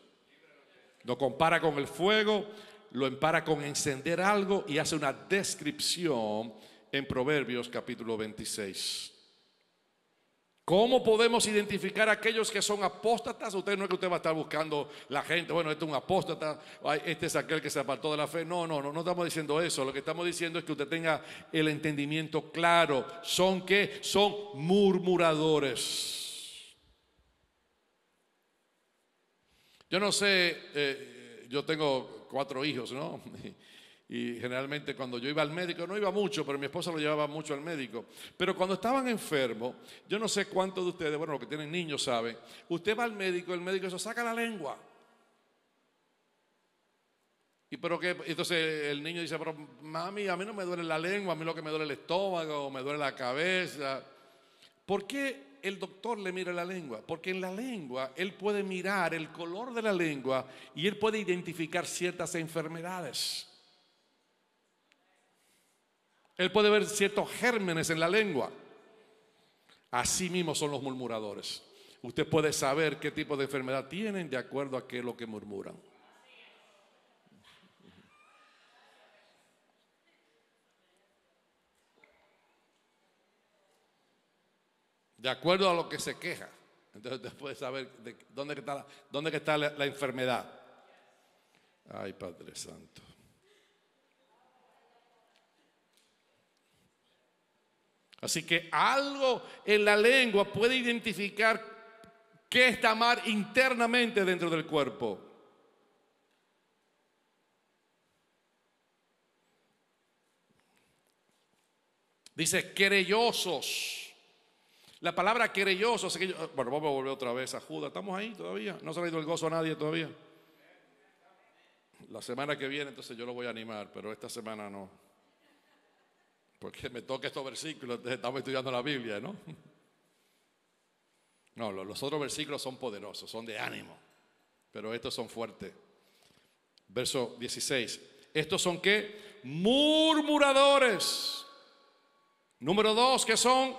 Lo compara con el fuego, lo empara con encender algo y hace una descripción en Proverbios capítulo 26. ¿Cómo podemos identificar a aquellos que son apóstatas? Usted no es que usted va a estar buscando la gente, bueno, este es un apóstata, este es aquel que se apartó de la fe. No estamos diciendo eso. Lo que estamos diciendo es que usted tenga el entendimiento claro. ¿Son qué? Son murmuradores. Yo no sé, yo tengo 4 hijos, ¿no? Y generalmente cuando yo iba al médico, no iba mucho, pero mi esposa lo llevaba mucho al médico. Pero cuando estaban enfermos, yo no sé cuántos de ustedes, bueno, los que tienen niños saben, usted va al médico, el médico eso saca la lengua. Entonces el niño dice, pero mami, a mí no me duele la lengua, a mí lo que me duele es el estómago, me duele la cabeza. ¿Por qué el doctor le mira la lengua? Porque en la lengua él puede mirar el color de la lengua y él puede identificar ciertas enfermedades. Él puede ver ciertos gérmenes en la lengua. Así mismo son los murmuradores. usted puede saber qué tipo de enfermedad tienen de acuerdo a qué es lo que murmuran. De acuerdo a lo que se queja. Entonces usted puede saber dónde que está la enfermedad. Ay, Padre Santo. Así que algo en la lengua puede identificar qué está mal internamente dentro del cuerpo. Dice querellosos. La palabra querellosos, bueno, vamos a volver otra vez a Judas. ¿Estamos ahí todavía? ¿No se ha ido el gozo a nadie todavía? La semana que viene entonces yo lo voy a animar, pero esta semana no. Porque me toca estos versículos, estamos estudiando la Biblia, ¿no? No, los otros versículos son poderosos, son de ánimo, pero estos son fuertes. Verso 16. ¿Estos son qué? Murmuradores. Número 2, ¿qué son?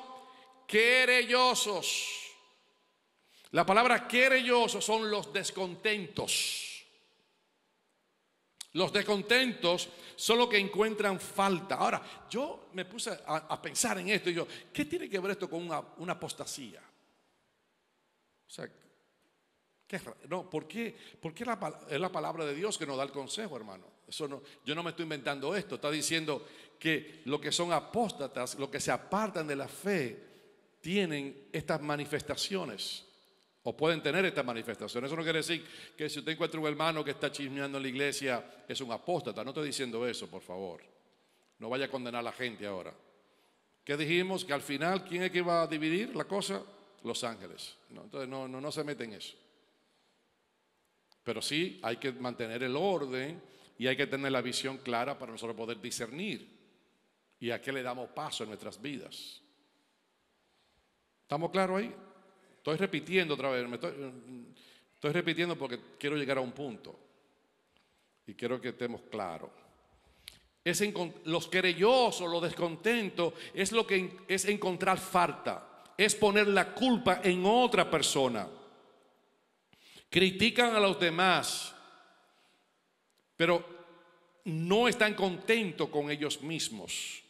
Querellosos. La palabra querellosos son los descontentos. Los descontentos son los que encuentran falta. Ahora, yo me puse a pensar en esto y yo, ¿qué tiene que ver esto con una apostasía? O sea, ¿por qué es la palabra de Dios que nos da el consejo, hermano? Eso no, yo no me estoy inventando esto. Está diciendo que lo que son apóstatas, lo que se apartan de la fe, tienen estas manifestaciones. O pueden tener estas manifestaciones. Eso no quiere decir que si usted encuentra un hermano que está chismeando en la iglesia es un apóstata. No estoy diciendo eso, por favor. No vaya a condenar a la gente ahora. ¿Qué dijimos? Que al final, ¿quién es que va a dividir la cosa? Los ángeles. No, entonces no se meten en eso. Pero sí hay que mantener el orden y hay que tener la visión clara para nosotros poder discernir y a qué le damos paso en nuestras vidas. ¿Estamos claros ahí? Estoy repitiendo otra vez, estoy repitiendo porque quiero llegar a un punto y quiero que estemos claros. Los querellosos, los descontentos, es lo que es encontrar falta, es poner la culpa en otra persona. Critican a los demás, pero no están contentos con ellos mismos,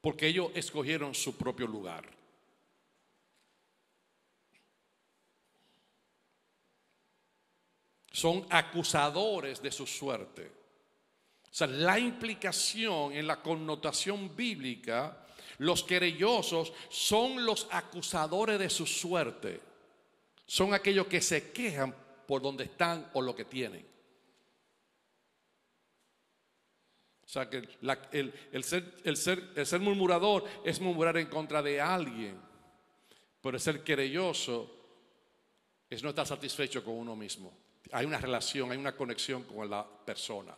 porque ellos escogieron su propio lugar. Son acusadores de su suerte. O sea, la implicación en la connotación bíblica, los querellosos son los acusadores de su suerte. Son aquellos que se quejan por donde están o lo que tienen. O sea, que el ser murmurador es murmurar en contra de alguien, pero el ser querelloso es no estar satisfecho con uno mismo. Hay una relación, hay una conexión con la persona.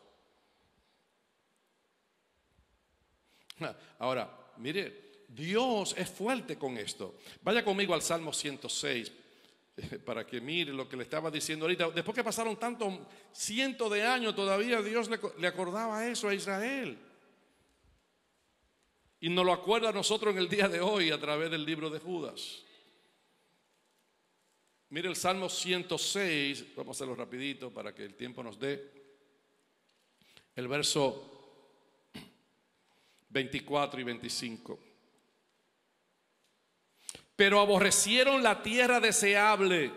Ahora, mire, Dios es fuerte con esto. Vaya conmigo al Salmo 106 para que mire lo que le estaba diciendo ahorita. Después que pasaron tantos cientos de años, todavía Dios le acordaba eso a Israel. Y nos lo acuerda a nosotros en el día de hoy a través del libro de Judas. Mire el Salmo 106, vamos a hacerlo rapidito para que el tiempo nos dé. El verso 24 y 25. Pero aborrecieron la tierra deseable.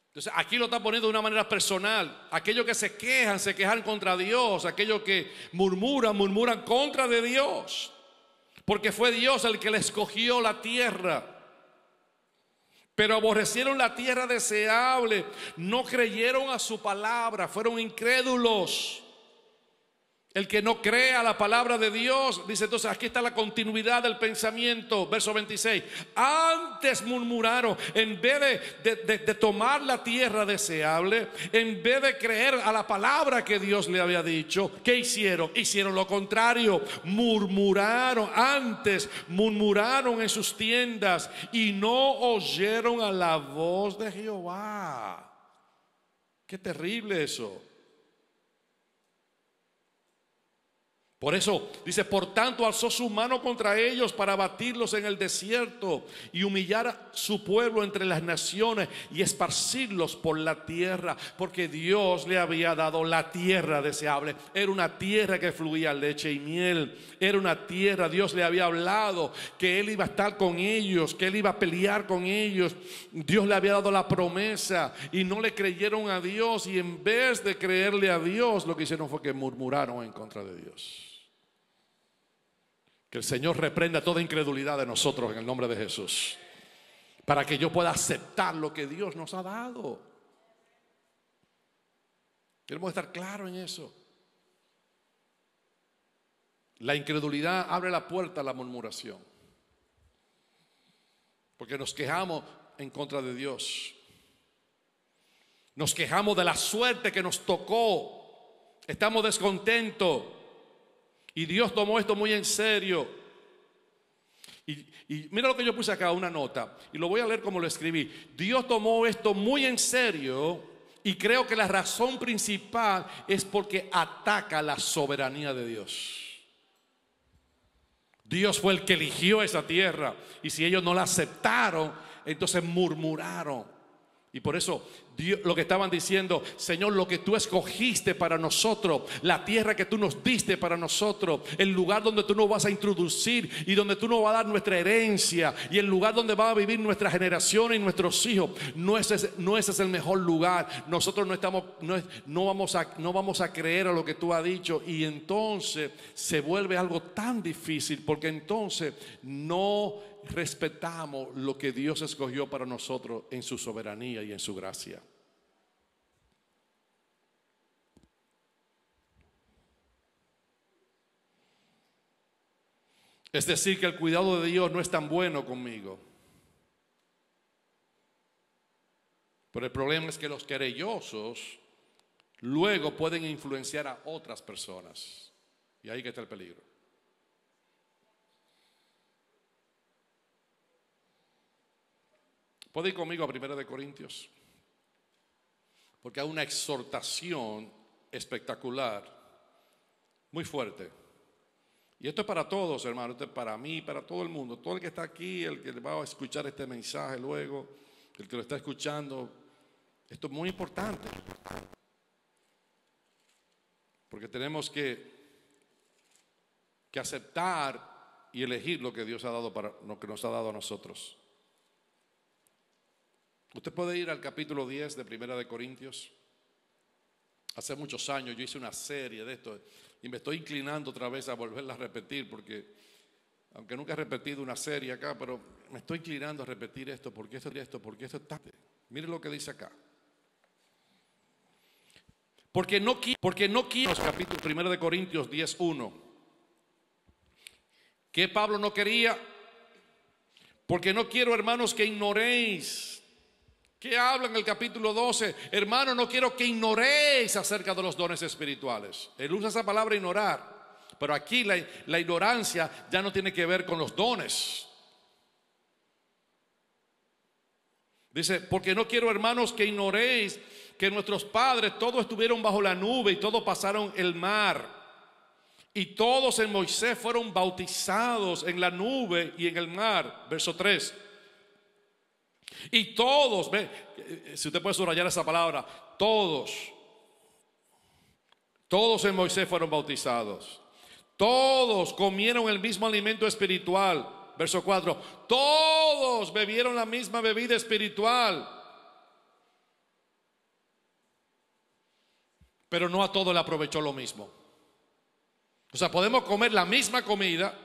Entonces aquí lo está poniendo de una manera personal. Aquellos que se quejan contra Dios. Aquellos que murmuran contra de Dios. Porque fue Dios el que le escogió la tierra. Pero aborrecieron la tierra deseable, no creyeron a su palabra, fueron incrédulos. El que no cree a la palabra de Dios, dice entonces, aquí está la continuidad del pensamiento, verso 26. Antes murmuraron, en vez de tomar la tierra deseable, en vez de creer a la palabra que Dios le había dicho, ¿qué hicieron? Hicieron lo contrario, murmuraron en sus tiendas y no oyeron a la voz de Jehová. Qué terrible eso. Por eso dice, por tanto alzó su mano contra ellos para abatirlos en el desierto y humillar a su pueblo entre las naciones y esparcirlos por la tierra, porque Dios le había dado la tierra deseable. Era una tierra que fluía leche y miel. Era una tierra, Dios le había hablado que Él iba a estar con ellos, que Él iba a pelear con ellos. Dios le había dado la promesa y no le creyeron a Dios, y en vez de creerle a Dios, lo que hicieron fue que murmuraron en contra de Dios. Que el Señor reprenda toda incredulidad de nosotros en el nombre de Jesús, para que yo pueda aceptar lo que Dios nos ha dado. Queremos estar claros en eso. La incredulidad abre la puerta a la murmuración, porque nos quejamos en contra de Dios. Nos quejamos de la suerte que nos tocó. Estamos descontentos. Y Dios tomó esto muy en serio. Y mira lo que yo puse acá, una nota, y lo voy a leer como lo escribí. Dios tomó esto muy en serio, y creo que la razón principal es porque ataca la soberanía de Dios. Dios fue el que eligió esa tierra, y si ellos no la aceptaron, entonces murmuraron. Y por eso Dios, lo que estaban diciendo, Señor, lo que tú escogiste para nosotros, la tierra que tú nos diste para nosotros, el lugar donde tú nos vas a introducir y donde tú nos vas a dar nuestra herencia, y el lugar donde va a vivir nuestra generación y nuestros hijos, no ese es el mejor lugar. Nosotros no vamos a creer a lo que tú has dicho, y entonces se vuelve algo tan difícil, porque entonces no respetamos lo que Dios escogió para nosotros en su soberanía y en su gracia. Es decir, que el cuidado de Dios no es tan bueno conmigo. Pero el problema es que los querellosos luego pueden influenciar a otras personas, y ahí que está el peligro. ¿Puede ir conmigo a 1 de Corintios? Porque hay una exhortación espectacular, muy fuerte. Y esto es para todos, hermanos. Esto es para mí, para todo el mundo. Todo el que está aquí, el que va a escuchar este mensaje luego, el que lo está escuchando. Esto es muy importante. Porque tenemos que aceptar y elegir lo que Dios ha dado para lo que nos ha dado a nosotros. Usted puede ir al capítulo 10 de 1 de Corintios. Hace muchos años yo hice una serie de esto y me estoy inclinando otra vez a volverla a repetir, porque aunque nunca he repetido una serie acá, pero me estoy inclinando a repetir esto, porque esto es tan. Mire lo que dice acá. Porque no quiero, capítulo 1 de Corintios 10:1. ¿Qué Pablo no quería? Porque no quiero, hermanos, que ignoréis. ¿Qué habla en el capítulo 12? Hermano, no quiero que ignoréis acerca de los dones espirituales. Él usa esa palabra ignorar, pero aquí la ignorancia ya no tiene que ver con los dones. Dice, porque no quiero, hermanos, que ignoréis que nuestros padres todos estuvieron bajo la nube y todos pasaron el mar. Y todos en Moisés fueron bautizados en la nube y en el mar. Verso 3. Y todos, si usted puede subrayar esa palabra, todos en Moisés fueron bautizados. Todos comieron el mismo alimento espiritual. Verso 4. Todos bebieron la misma bebida espiritual. Pero no a todos le aprovechó lo mismo. O sea, podemos comer la misma comida,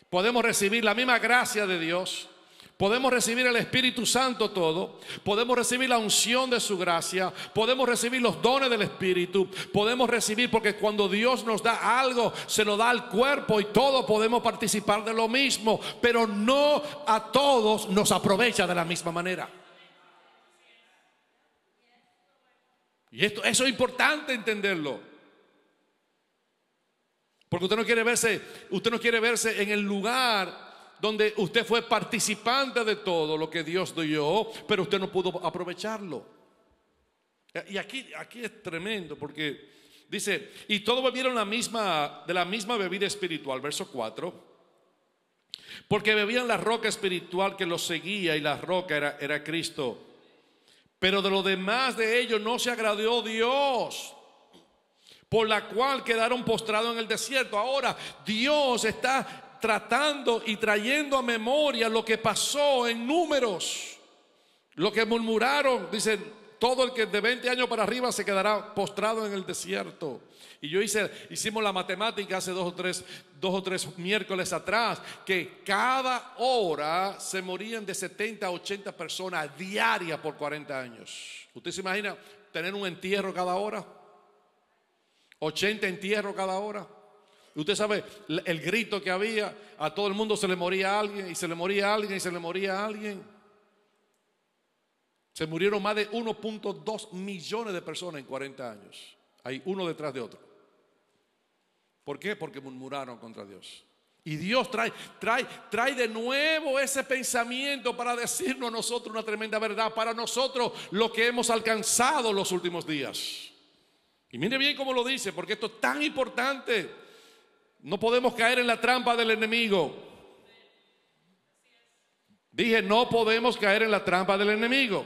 podemos recibir la misma gracia de Dios, podemos recibir el Espíritu Santo todo, podemos recibir la unción de su gracia, podemos recibir los dones del Espíritu, podemos recibir, porque cuando Dios nos da algo, se lo da al cuerpo y todos podemos participar de lo mismo, pero no a todos nos aprovecha de la misma manera. Y eso es importante entenderlo. Porque usted no quiere verse en el lugar donde usted fue participante de todo lo que Dios dio, pero usted no pudo aprovecharlo. Y aquí es tremendo, porque Dice, y todos bebieron de la misma bebida espiritual, verso 4. Porque bebían la roca espiritual que los seguía, y la roca era Cristo. Pero de lo demás de ellos no se agradó Dios, por la cual quedaron postrados en el desierto. Ahora Dios está tratando y trayendo a memoria lo que pasó en Números. Lo que murmuraron, dicen, todo el que de 20 años para arriba se quedará postrado en el desierto. Y hicimos la matemática hace dos o tres miércoles atrás, que cada hora se morían de 70 a 80 personas diarias por 40 años. ¿Usted se imagina tener un entierro cada hora? 80 entierros cada hora. Y usted sabe el grito que había, a todo el mundo se le moría a alguien, y se le moría a alguien, y se le moría a alguien. Se murieron más de 1.2 millones de personas en 40 años. Hay uno detrás de otro. ¿Por qué? Porque murmuraron contra Dios. Y Dios trae de nuevo ese pensamiento para decirnos a nosotros una tremenda verdad, para nosotros lo que hemos alcanzado los últimos días. Y mire bien cómo lo dice, porque esto es tan importante. No podemos caer en la trampa del enemigo. Dije, no podemos caer en la trampa del enemigo.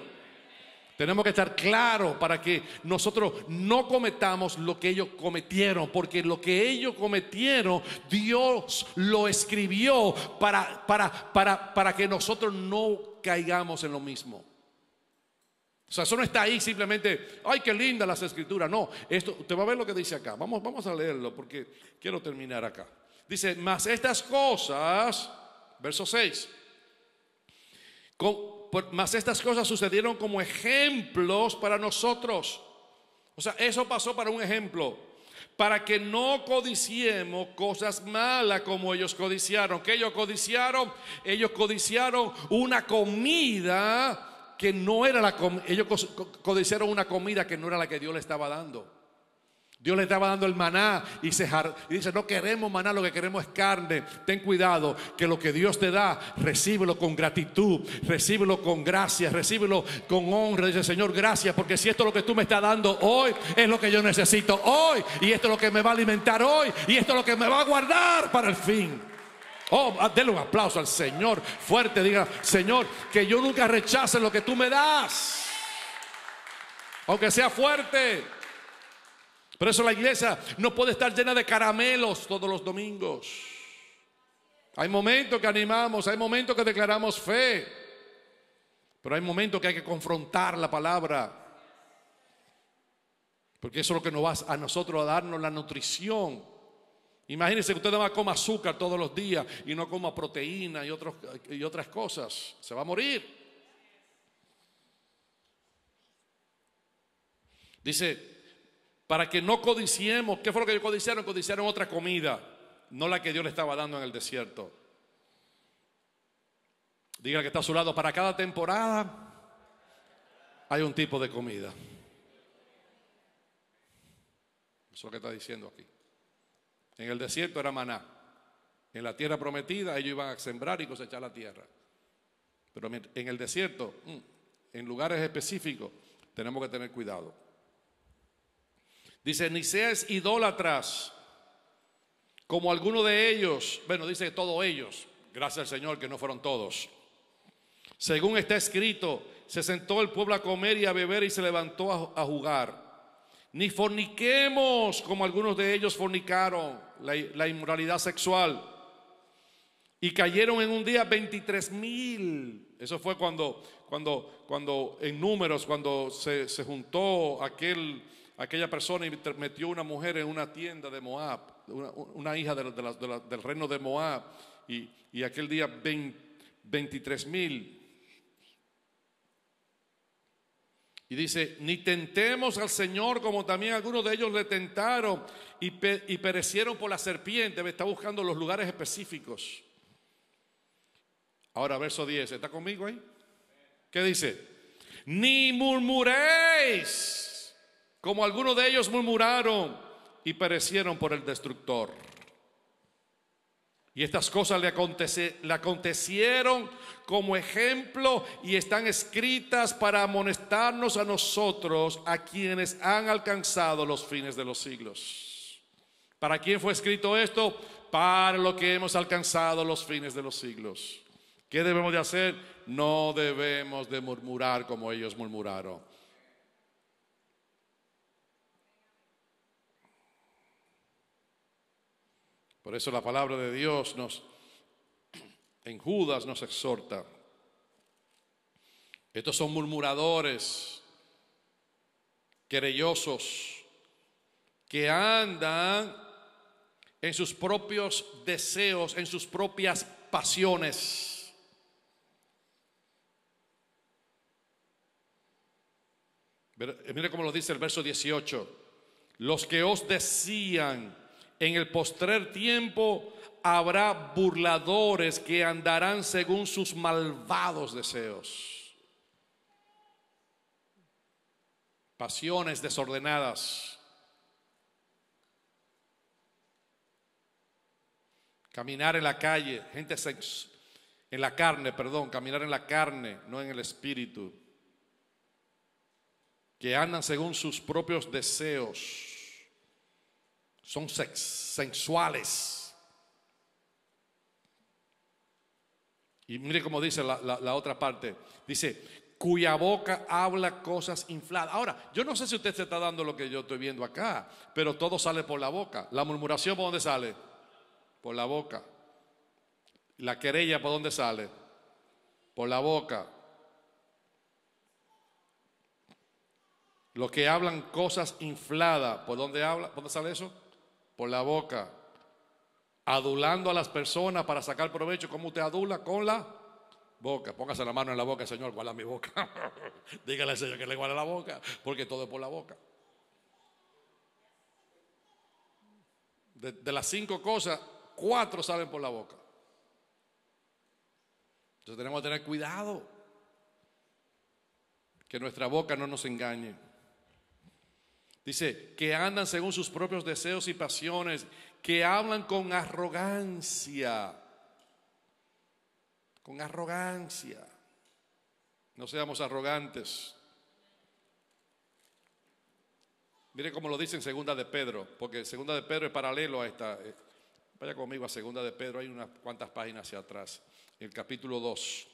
Tenemos que estar claros para que nosotros no cometamos lo que ellos cometieron, porque lo que ellos cometieron, Dios lo escribió para que nosotros no caigamos en lo mismo. O sea, eso no está ahí simplemente, ay, qué linda las escrituras. No, esto, usted va a ver lo que dice acá. Vamos a leerlo porque quiero terminar acá. Dice, mas estas cosas, verso 6, mas estas cosas sucedieron como ejemplos para nosotros. O sea, eso pasó para un ejemplo, para que no codiciemos cosas malas como ellos codiciaron. ¿Qué ellos codiciaron? Ellos codiciaron una comida que no era ellos codiciaron una comida que no era la que Dios le estaba dando. Dios le estaba dando el maná y dice, no queremos maná, lo que queremos es carne. Ten cuidado que lo que Dios te da, recíbelo con gratitud, recíbelo con gracia, recíbelo con honra. Dice, Señor, gracias, porque si esto es lo que tú me estás dando hoy, es lo que yo necesito hoy, y esto es lo que me va a alimentar hoy, y esto es lo que me va a guardar para el fin. Oh, denle un aplauso al Señor fuerte, diga, Señor, que yo nunca rechace lo que tú me das, aunque sea fuerte. Por eso la iglesia no puede estar llena de caramelos todos los domingos. Hay momentos que animamos, hay momentos que declaramos fe, pero hay momentos que hay que confrontar la palabra, porque eso es lo que nos va a nosotros a darnos la nutrición. Imagínense que usted no va a comer azúcar todos los días y no coma proteína y otras cosas. Se va a morir. Dice, para que no codiciemos. ¿Qué fue lo que ellos codiciaron? Codiciaron otra comida, no la que Dios le estaba dando en el desierto. Diga que está a su lado, para cada temporada hay un tipo de comida. Eso es lo que está diciendo aquí. En el desierto era maná. En la tierra prometida ellos iban a sembrar y cosechar la tierra. Pero en el desierto, en lugares específicos, tenemos que tener cuidado. Dice, ni seas idólatras, como algunos de ellos. Bueno, dice todos ellos. Gracias al Señor que no fueron todos. Según está escrito, se sentó el pueblo a comer y a beber y se levantó a jugar. Ni forniquemos, como algunos de ellos fornicaron, la inmoralidad sexual. Y cayeron en un día 23,000. Eso fue cuando en Números, cuando se juntó aquella persona y metió una mujer en una tienda de Moab, una hija del reino de Moab, y aquel día 23,000. Y dice, ni tentemos al Señor como también algunos de ellos le tentaron y perecieron por la serpiente. Me está buscando los lugares específicos. Ahora verso 10, ¿está conmigo ahí? ¿Qué dice? Ni murmuréis como algunos de ellos murmuraron y perecieron por el destructor. Y estas cosas le acontecieron como ejemplo y están escritas para amonestarnos a nosotros, a quienes han alcanzado los fines de los siglos. ¿Para quién fue escrito esto? Para lo que hemos alcanzado los fines de los siglos. ¿Qué debemos de hacer? No debemos de murmurar como ellos murmuraron. Por eso la palabra de Dios en Judas nos exhorta. Estos son murmuradores, querellosos, que andan en sus propios deseos, en sus propias pasiones. Mire cómo lo dice el verso 18. Los que os decían: en el postrer tiempo habrá burladores que andarán según sus malvados deseos. Pasiones desordenadas. Caminar en la calle, gente en la carne, caminar en la carne, no en el espíritu. Que andan según sus propios deseos. Son sensuales. Y mire cómo dice la otra parte. Dice, cuya boca habla cosas infladas. Ahora, yo no sé si usted se está dando lo que yo estoy viendo acá, pero todo sale por la boca. La murmuración, ¿por dónde sale? Por la boca. La querella, ¿por dónde sale? Por la boca. Los que hablan cosas infladas, ¿por dónde habla? ¿Por dónde sale eso? Por la boca. Adulando a las personas para sacar provecho. ¿Cómo usted adula? Con la boca. Póngase la mano en la boca, Señor, guarda mi boca. Dígale al Señor que le guarde la boca, porque todo es por la boca. De las 5 cosas, 4 salen por la boca. Entonces tenemos que tener cuidado que nuestra boca no nos engañe. Dice, que andan según sus propios deseos y pasiones, que hablan con arrogancia. Con arrogancia. No seamos arrogantes. Mire cómo lo dice en Segunda de Pedro, porque Segunda de Pedro es paralelo a esta. Vaya conmigo a Segunda de Pedro, hay unas cuantas páginas hacia atrás. En el capítulo 2,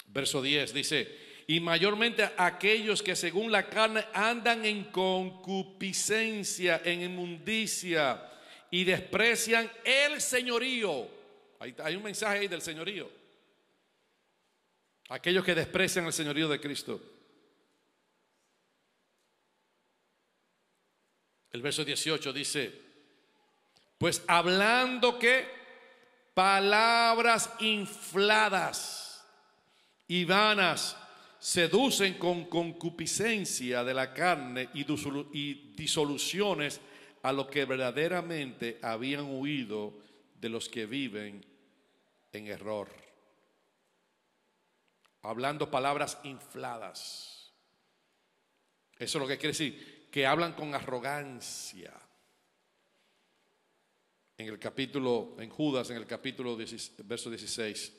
verso 10, dice, y mayormente aquellos que según la carne andan en concupiscencia, en inmundicia, y desprecian el señorío. Hay un mensaje ahí del señorío. Aquellos que desprecian el señorío de Cristo. El verso 18 dice, pues hablando que palabras infladas y vanas seducen con concupiscencia de la carne y disoluciones a lo que verdaderamente habían huido de los que viven en error. Hablando palabras infladas. Eso es lo que quiere decir, que hablan con arrogancia. En Judas, en el capítulo 10, verso 16,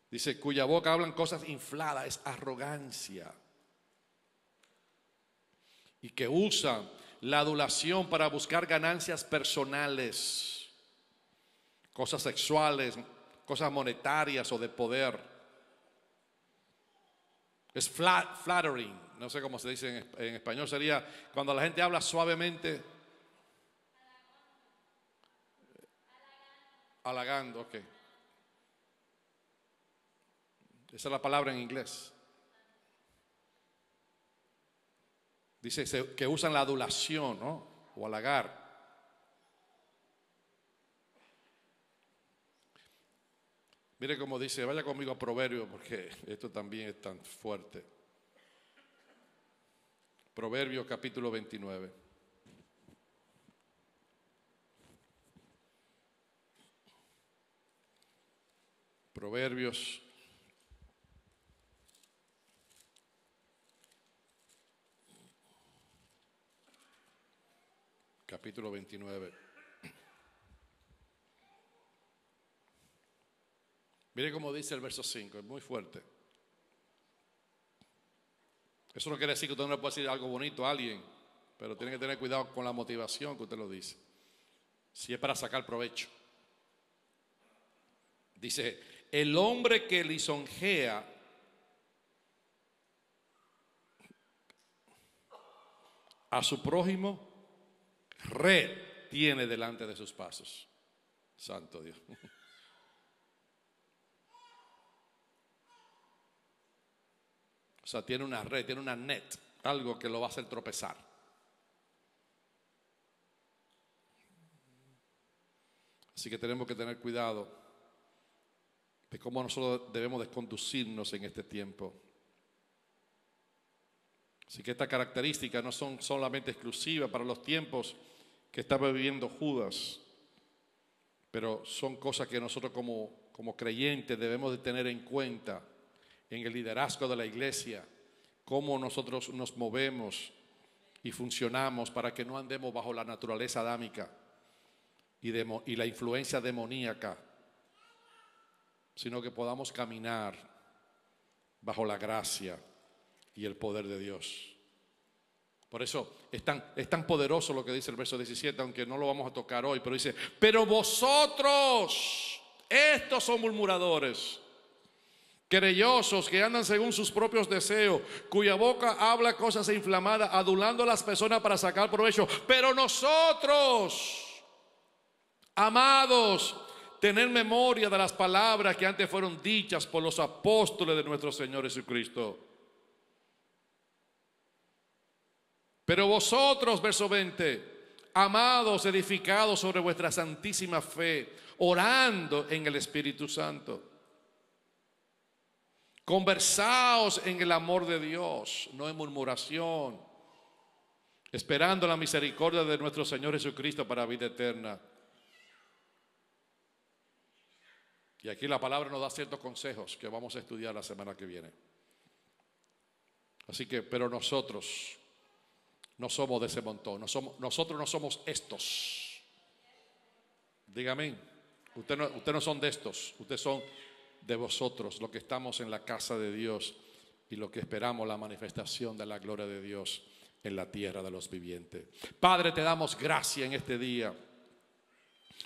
dice, cuya boca hablan cosas infladas, es arrogancia. Y que usan la adulación para buscar ganancias personales, cosas sexuales, cosas monetarias o de poder. Es flattering, no sé cómo se dice en español, sería cuando la gente habla suavemente. Halagando, ok. Esa es la palabra en inglés. Dice que usan la adulación, ¿no? O halagar. Mire cómo dice, vaya conmigo a Proverbios, porque esto también es tan fuerte. Proverbios capítulo 29. Proverbios capítulo 29. Mire cómo dice el verso 5, es muy fuerte. Eso no quiere decir que usted no le pueda decir algo bonito a alguien, pero tiene que tener cuidado con la motivación que usted lo dice. Si es para sacar provecho. Dice, el hombre que lisonjea a su prójimo, red tiene delante de sus pasos. Santo Dios. O sea, tiene una red, tiene una net, algo que lo va a hacer tropezar. Así que tenemos que tener cuidado de cómo nosotros debemos de conducirnos en este tiempo. Así que estas características no son solamente exclusivas para los tiempos que estaba viviendo Judas, pero son cosas que nosotros como creyentes debemos de tener en cuenta en el liderazgo de la iglesia, cómo nosotros nos movemos y funcionamos para que no andemos bajo la naturaleza adámica y la influencia demoníaca, sino que podamos caminar bajo la gracia y el poder de Dios. Por eso es tan poderoso lo que dice el verso 17, aunque no lo vamos a tocar hoy, pero dice, pero vosotros, estos son murmuradores, querellosos, que andan según sus propios deseos, cuya boca habla cosas inflamadas, adulando a las personas para sacar provecho. Pero nosotros, amados, tener memoria de las palabras que antes fueron dichas por los apóstoles de nuestro Señor Jesucristo. Pero vosotros, verso 20, amados, edificados sobre vuestra santísima fe, orando en el Espíritu Santo. Conversaos en el amor de Dios, no en murmuración, esperando la misericordia de nuestro Señor Jesucristo para vida eterna. Y aquí la palabra nos da ciertos consejos que vamos a estudiar la semana que viene. Así que, pero nosotros no somos de ese montón, nosotros no somos estos. Dígame, usted no son de estos, ustedes son de vosotros, los que estamos en la casa de Dios y los que esperamos la manifestación de la gloria de Dios en la tierra de los vivientes. Padre, te damos gracia en este día.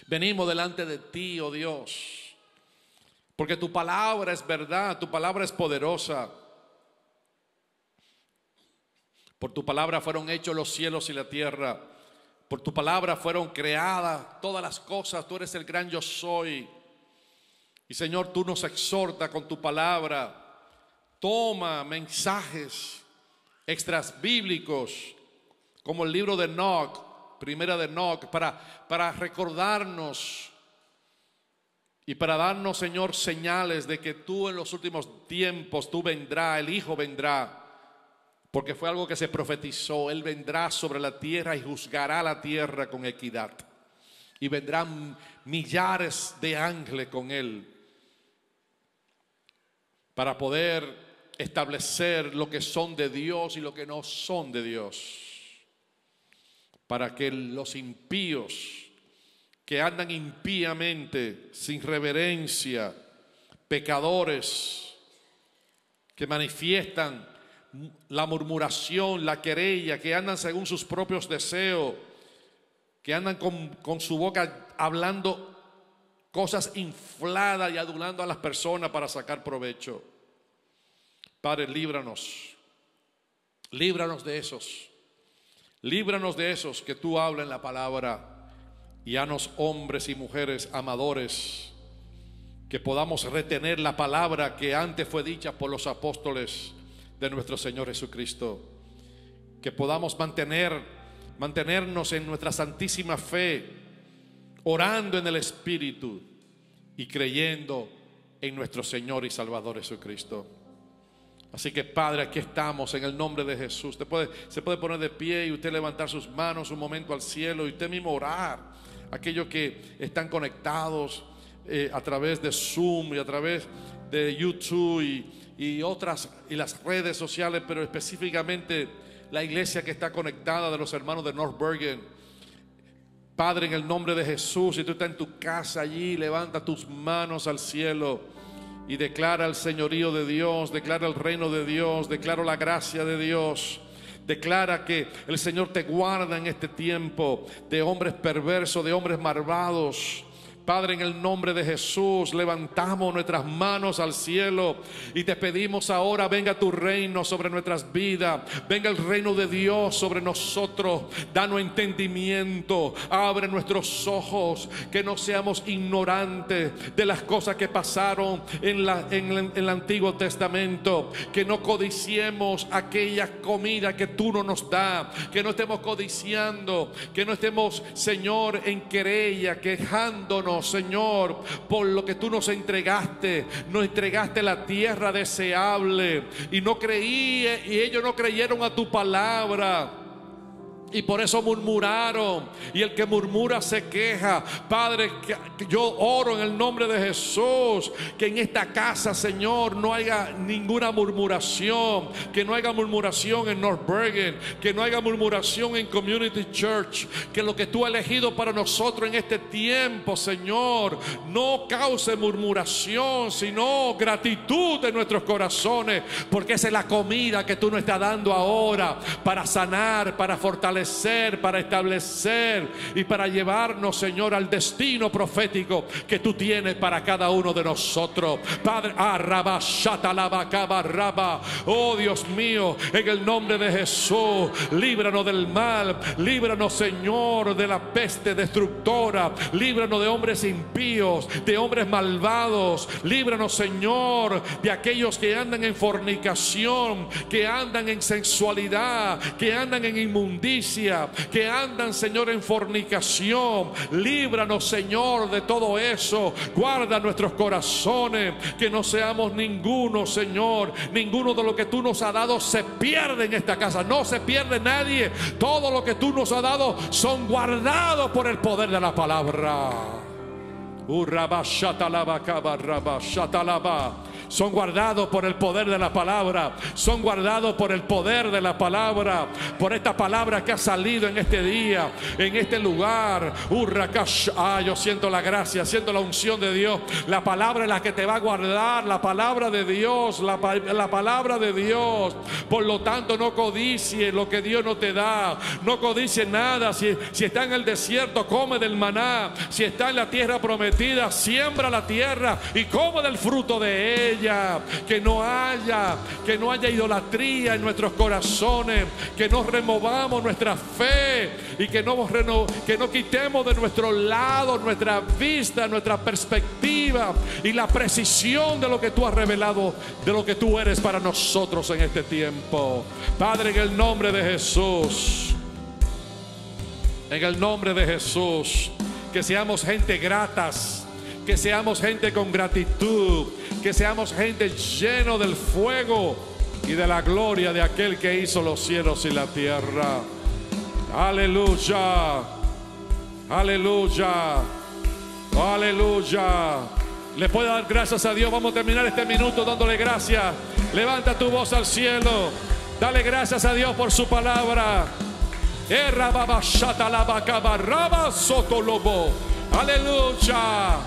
Venimos delante de ti, oh Dios, porque tu palabra es verdad, tu palabra es poderosa. Por tu palabra fueron hechos los cielos y la tierra. Por tu palabra fueron creadas todas las cosas. Tú eres el gran yo soy. Y Señor, tú nos exhortas con tu palabra. Toma mensajes extras bíblicos, como el libro de Enoch, primera de Enoch, para recordarnos y para darnos, Señor, señales de que tú en los últimos tiempos, tú vendrás, el Hijo vendrá. Porque fue algo que se profetizó. Él vendrá sobre la tierra y juzgará la tierra con equidad. Y vendrán millares de ángeles con él para poder establecer lo que son de Dios y lo que no son de Dios. Para que los impíos que andan impíamente, sin reverencia, pecadores que manifiestan la murmuración, la querella, que andan según sus propios deseos, que andan con su boca hablando cosas infladas y adulando a las personas para sacar provecho. Padre, líbranos de esos, líbranos de esos que tú hablas en la palabra, y hanos hombres y mujeres amadores, que podamos retener la palabra que antes fue dicha por los apóstoles de nuestro Señor Jesucristo, que podamos mantenernos en nuestra santísima fe, orando en el Espíritu y creyendo en nuestro Señor y Salvador Jesucristo. Así que Padre, aquí estamos en el nombre de Jesús. Se puede poner de pie y usted levantar sus manos un momento al cielo y usted mismo orar. Aquellos que están conectados a través de Zoom y a través de YouTube y las redes sociales, pero específicamente la iglesia que está conectada de los hermanos de North Bergen. Padre, en el nombre de Jesús, si tú estás en tu casa allí, levanta tus manos al cielo y declara el señorío de Dios, declara el reino de Dios, declara la gracia de Dios. Declara que el Señor te guarda en este tiempo de hombres perversos, de hombres malvados. Padre, en el nombre de Jesús, levantamos nuestras manos al cielo y te pedimos ahora, venga tu reino sobre nuestras vidas, venga el reino de Dios sobre nosotros, danos entendimiento, abre nuestros ojos, que no seamos ignorantes de las cosas que pasaron en el Antiguo Testamento, que no codiciemos aquella comida que tú no nos das, que no estemos codiciando, que no estemos, Señor, en querella, quejándonos, Señor, por lo que tú nos entregaste la tierra deseable y ellos no creyeron a tu palabra. Y por eso murmuraron. Y el que murmura se queja. Padre, que yo oro en el nombre de Jesús, que en esta casa, Señor, no haya ninguna murmuración. Que no haya murmuración en North Bergen, que no haya murmuración en Community Church. Que lo que tú has elegido para nosotros en este tiempo, Señor, no cause murmuración, sino gratitud de nuestros corazones. Porque esa es la comida que tú nos estás dando ahora, para sanar, para fortalecer, para establecer y para llevarnos, Señor, al destino profético que tú tienes para cada uno de nosotros. Padre, oh Dios mío, en el nombre de Jesús, líbranos del mal, líbranos, Señor, de la peste destructora, líbranos de hombres impíos, de hombres malvados, líbranos, Señor, de aquellos que andan en fornicación, que andan en sensualidad, que andan en inmundicia, que andan, Señor, en fornicación. Líbranos, Señor, de todo eso. Guarda nuestros corazones, que no seamos ninguno, Señor, ninguno de lo que tú nos has dado se pierde en esta casa. No se pierde nadie. Todo lo que tú nos has dado son guardados por el poder de la palabra. Son guardados por el poder de la palabra. Son guardados por el poder de la palabra. Por esta palabra que ha salido en este día, en este lugar. Yo siento la gracia, siento la unción de Dios. La palabra es la que te va a guardar. La palabra de Dios, la palabra de Dios. Por lo tanto, no codicie lo que Dios no te da. No codicie nada. Si está en el desierto, come del maná. Si está en la tierra prometida, siembra la tierra y come del fruto de ella. Que no haya idolatría en nuestros corazones, que no removamos nuestra fe y que no quitemos de nuestro lado nuestra vista, nuestra perspectiva y la precisión de lo que tú has revelado, de lo que tú eres para nosotros en este tiempo. Padre, en el nombre de Jesús, en el nombre de Jesús, que seamos gente gratas, que seamos gente con gratitud, que seamos gente lleno del fuego y de la gloria de aquel que hizo los cielos y la tierra. Aleluya, aleluya, aleluya. Le puedo dar gracias a Dios. Vamos a terminar este minuto dándole gracias. Levanta tu voz al cielo, dale gracias a Dios por su palabra. Aleluya.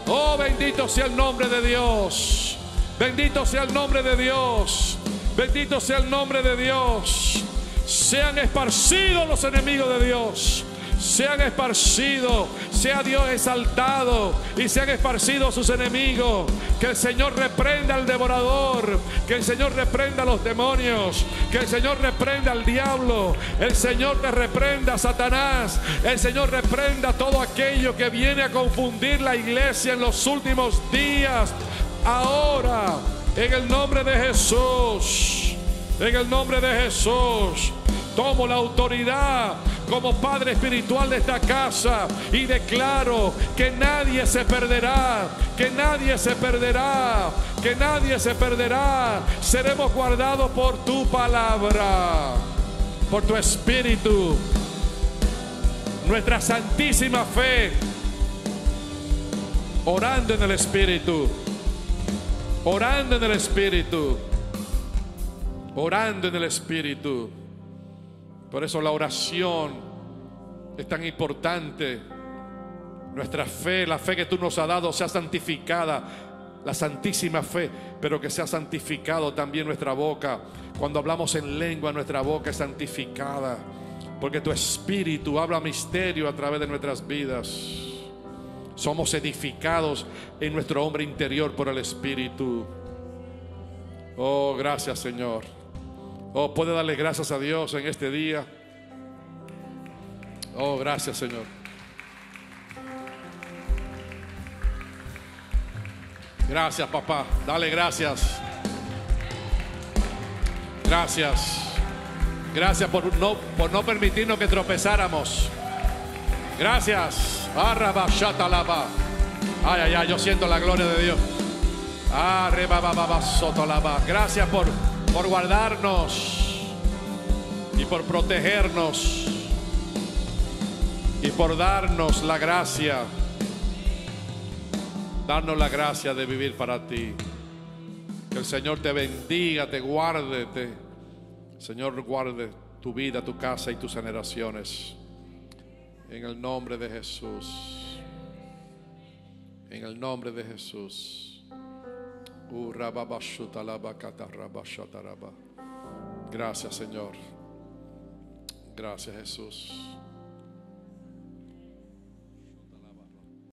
Oh, bendito sea el nombre de Dios. Bendito sea el nombre de Dios. Bendito sea el nombre de Dios. Sean esparcidos los enemigos de Dios. Sean esparcidos. Sea Dios exaltado y sean esparcidos sus enemigos. Que el Señor reprenda al devorador. Que el Señor reprenda a los demonios. Que el Señor reprenda al diablo. El Señor te reprenda, Satanás. El Señor reprenda todo aquello que viene a confundir la iglesia en los últimos días. Ahora, en el nombre de Jesús, en el nombre de Jesús, tomo la autoridad como padre espiritual de esta casa y declaro que nadie se perderá, que nadie se perderá, que nadie se perderá. Seremos guardados por tu palabra, por tu espíritu. Nuestra santísima fe, orando en el espíritu, orando en el espíritu, orando en el espíritu. Por eso la oración es tan importante. Nuestra fe, la fe que tú nos has dado, sea santificada la santísima fe, pero que sea santificado también nuestra boca. Cuando hablamos en lengua, nuestra boca es santificada, porque tu Espíritu habla misterio a través de nuestras vidas. Somos edificados en nuestro hombre interior por el Espíritu. Oh, gracias, Señor. Oh, puede darle gracias a Dios en este día. Oh, gracias, Señor. Gracias, papá. Dale gracias. Gracias. Gracias por no permitirnos que tropezáramos. Gracias. Ay, ay, ay, yo siento la gloria de Dios. Gracias por guardarnos y por protegernos y por darnos la gracia. Darnos la gracia de vivir para ti. Que el Señor te bendiga, te guarde. Señor, guarde tu vida, tu casa y tus generaciones. En el nombre de Jesús. En el nombre de Jesús. Gracias, Señor. Gracias, Jesús.